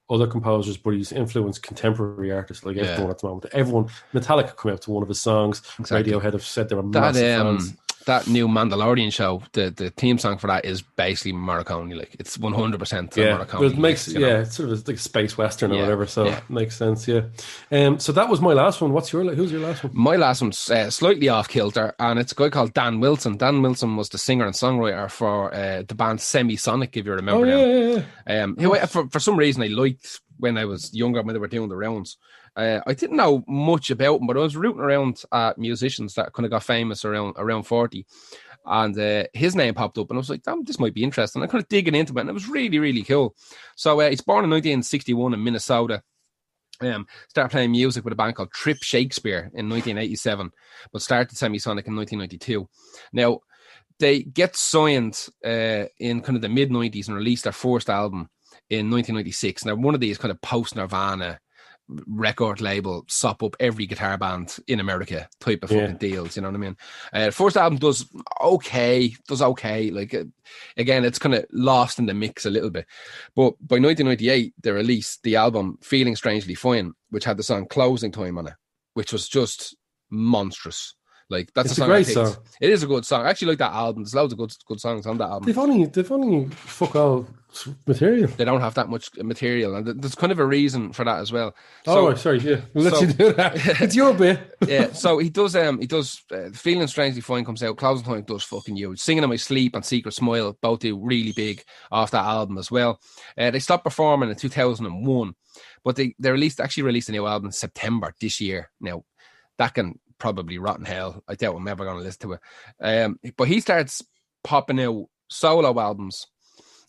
C: other composers, but he's influenced contemporary artists like everyone at the moment. Everyone, Metallica come out to one of his songs. Exactly. Radiohead have said they were massive fans.
A: That new Mandalorian show, the theme song for that is basically Morricone. Like it's 100% Morricone.
C: But it makes it's sort of like a space western or whatever. So it makes sense. Yeah. So that was my last one. Who's your last one?
A: My last one's slightly off kilter, and it's a guy called Dan Wilson. Dan Wilson was the singer and songwriter for the band Semisonic, if you remember them. For some reason, I liked when I was younger when they were doing the rounds. I didn't know much about him, but I was rooting around at musicians that kind of got famous around 40. And his name popped up, and I was like, damn, this might be interesting. I kind of digging into it, and it was really, really cool. So he's born in 1961 in Minnesota. Started playing music with a band called Trip Shakespeare in 1987, but started Semisonic in 1992. Now, they get signed in kind of the mid-90s and released their first album in 1996. Now, one of these kind of post-Nirvana record label sop up every guitar band in America type of fucking deals, you know what I mean? First album does okay. Like again, it's kind of lost in the mix a little bit, but by 1998 they released the album Feeling Strangely Fine, which had the song Closing Time on it, which was just monstrous. Like that's
C: it's a great song.
A: It is a good song. I actually like that album. There's loads of good songs on that album.
C: They've only fuck all material.
A: They don't have that much material, and there's kind of a reason for that as well.
C: Sorry, yeah. We'll let you do that. It's your bit.
A: Yeah, so he does Feeling Strangely Fine comes out, Closing Time does fucking huge. Singing in My Sleep and Secret Smile both do really big off that album as well. They stopped performing in 2001, but they released a new album in September this year. Now, that can probably rot in hell. I doubt I'm ever going to listen to it. But he starts popping out solo albums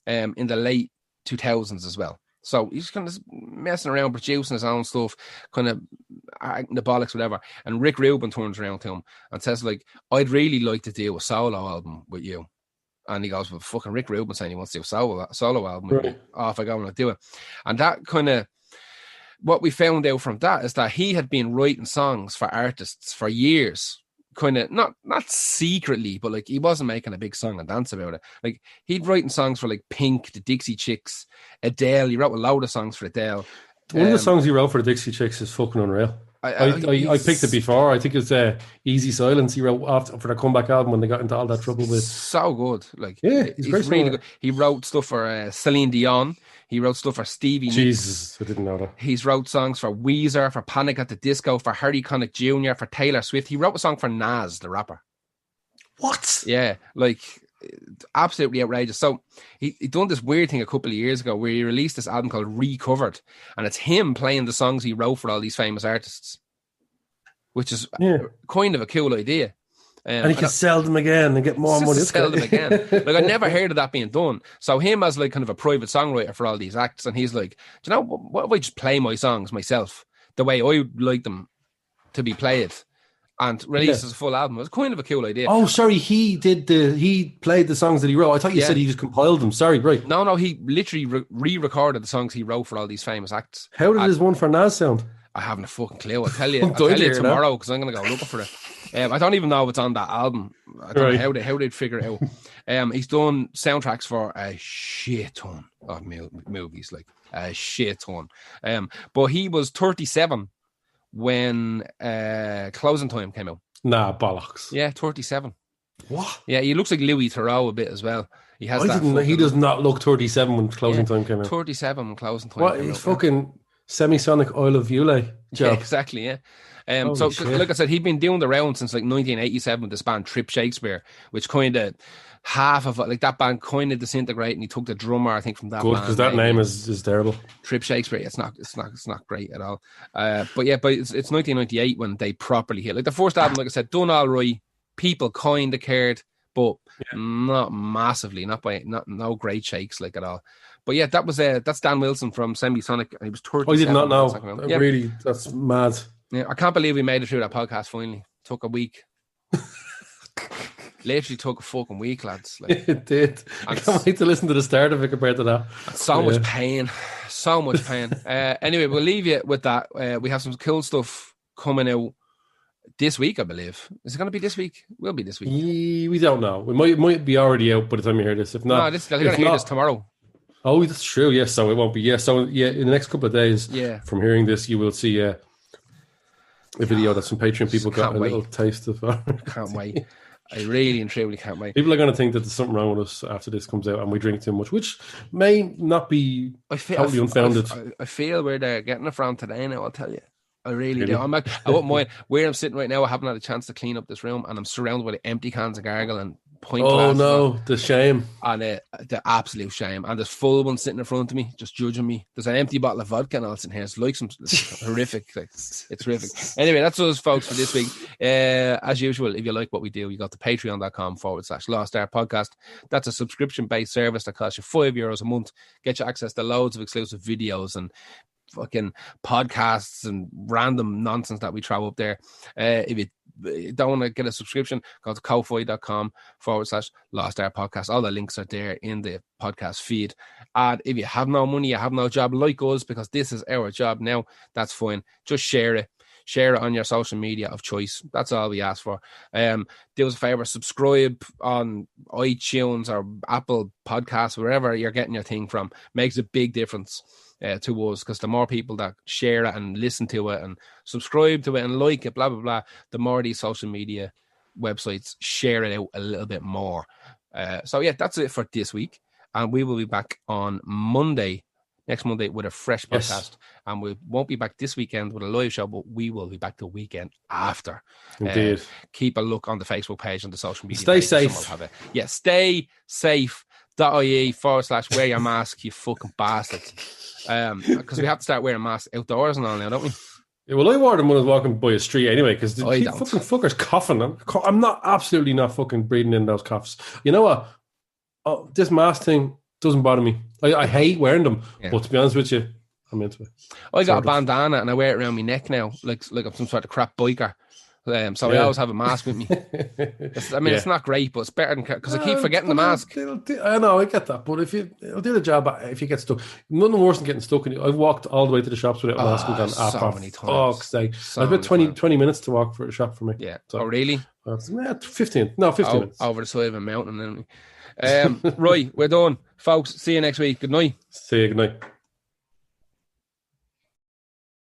A: in the late 2000s as well. So he's kind of messing around, producing his own stuff, kind of acting the bollocks, whatever. And Rick Rubin turns around to him and says, like, I'd really like to do a solo album with you. And he goes, well, fucking Rick Rubin saying he wants to do a solo album with me. Off I go and I do it. And that kind of, what we found out from that is that he had been writing songs for artists for years, kind of not secretly, but like he wasn't making a big song and dance about it. Like he'd writing songs for like Pink, the Dixie Chicks, Adele. He wrote a load of songs for Adele.
C: One of the songs he wrote for the Dixie Chicks is fucking unreal. I picked it before. I think it's Easy Silence he wrote after for the comeback album when they got into all that trouble with.
A: So good. Like
C: he's
A: really good. He wrote stuff for Celine Dion. He wrote stuff for Stevie Nicks.
C: Jesus, I didn't know that.
A: He's wrote songs for Weezer, for Panic at the Disco, for Harry Connick Jr., for Taylor Swift. He wrote a song for Nas, the rapper.
C: What?
A: Yeah, like absolutely outrageous. So he done this weird thing a couple of years ago where he released this album called Recovered, and it's him playing the songs he wrote for all these famous artists, which is kind of a cool idea.
C: And he can sell them again and get more money.
A: Sell them again. Like I never heard of that being done. So him as like kind of a private songwriter for all these acts, and he's like, do you know what if I just play my songs myself the way I would like them to be played, and release as a full album? It was kind of a cool idea.
C: Oh, sorry, he played the songs that he wrote. I thought you said he just compiled them. Sorry, right?
A: No, he literally re-recorded the songs he wrote for all these famous acts.
C: How did his one for Nas sound?
A: I haven't a fucking clue. I'll tell you tomorrow because I'm going to go looking for it. I don't even know if it's on that album. I don't know how they'd figure it out. He's done soundtracks for a shit ton of movies, like a shit ton. But he was 37 when Closing Time came out.
C: Nah, bollocks.
A: Yeah, 37.
C: What?
A: Yeah, he looks like Louis Theroux a bit as well. He has
C: he does not look 37 when Closing Time came out.
A: 37 when Closing Time
C: came out. He's fucking Semisonic Oil of Violay job.
A: Yeah, exactly, yeah. So, like I said, he'd been doing the round since like 1987 with this band Trip Shakespeare, which kind of half of it, like that band kind of disintegrated, and he took the drummer, I think, from that.
C: Good,
A: band.
C: because that name is terrible.
A: Trip Shakespeare. It's not great at all. But it's 1998 when they properly hit. Like the first album, like I said, done all right. People kind of cared, but not massively. No great shakes like at all. But yeah, that's Dan Wilson from Semisonic. He was 37.
C: I did not know. Really, that's mad.
A: Yeah, I can't believe we made it through that podcast finally. Took a week. literally took a fucking week, lads. Like,
C: It did. I can't wait to listen to the start of it compared to that.
A: so much pain. So much pain. Anyway, we'll leave you with that. We have some cool stuff coming out this week, I believe. Is it going to be this week? Will be this week.
C: We don't know. It might be already out by the time you hear this. If not,
A: they're going to hear this tomorrow.
C: Oh, that's true. Yes, so it won't be. Yeah, so yeah, in the next couple of days, from hearing this, you will see a video that some Patreon people got a little taste of.
A: Can't wait. I really and truly can't wait.
C: People are going to think that there's something wrong with us after this comes out and we drink too much, which may not be totally unfounded.
A: I feel where they're getting it from today now, I'll tell you. I really do. I wouldn't mind. Where I'm sitting right now, I haven't had a chance to clean up this room, and I'm surrounded by empty cans of gargle and pint glasses.
C: Oh no, the shame.
A: And the absolute shame. And there's full one sitting in front of me, just judging me. There's an empty bottle of vodka and all in here. It's like it's horrific. Like, it's horrific. Anyway, that's us, folks, for this week. As usual, if you like what we do, you go to patreon.com/Lost Art Podcast. That's a subscription-based service that costs you €5 a month. Get you access to loads of exclusive videos and fucking podcasts and random nonsense that we throw up there. If you don't want to get a subscription, go to ko-fi.com/Lost Art Podcast. All the links are there in the podcast feed. And if you have no money, you have no job like us, because this is our job now, that's fine. Just share it. Share it on your social media of choice. That's all we ask for. Do us a favor, subscribe on iTunes or Apple Podcasts, wherever you're getting your thing from. Makes a big difference to us, because the more people that share it and listen to it and subscribe to it and like it, blah, blah, blah, the more these social media websites share it out a little bit more. So yeah, that's it for this week. And we will be back on next Monday with a fresh podcast. Yes. And we won't be back this weekend with a live show, but we will be back the weekend after.
C: Indeed.
A: Keep a look on the Facebook page and the social media.
C: Stay safe.
A: Yeah, stay safe. .ie/wear your mask, you fucking bastards. Because we have to start wearing masks outdoors and all now, don't we?
C: Yeah, well, I wore them when I was walking by a street anyway, because the fucking fuckers coughing. I'm absolutely not fucking breathing in those coughs. You know what? Oh, this mask thing doesn't bother me. I hate wearing them, but to be honest with you, I'm into it.
A: I got a bandana and I wear it around my neck now, like I'm some sort of crap biker. So I always have a mask with me. It's not great, but it's better than, because I keep forgetting the mask.
C: I know, I get that, but it'll do the job if you get stuck. Nothing worse than getting stuck. I've walked all the way to the shops without a mask and gone,
A: so many times.
C: Fuck's sake. It's about 20 minutes to walk for a shop for me.
A: Yeah. So, really?
C: 15 minutes.
A: Over the side of a mountain. Right, we're done. Folks, see you next week. Good night.
C: See you, good night.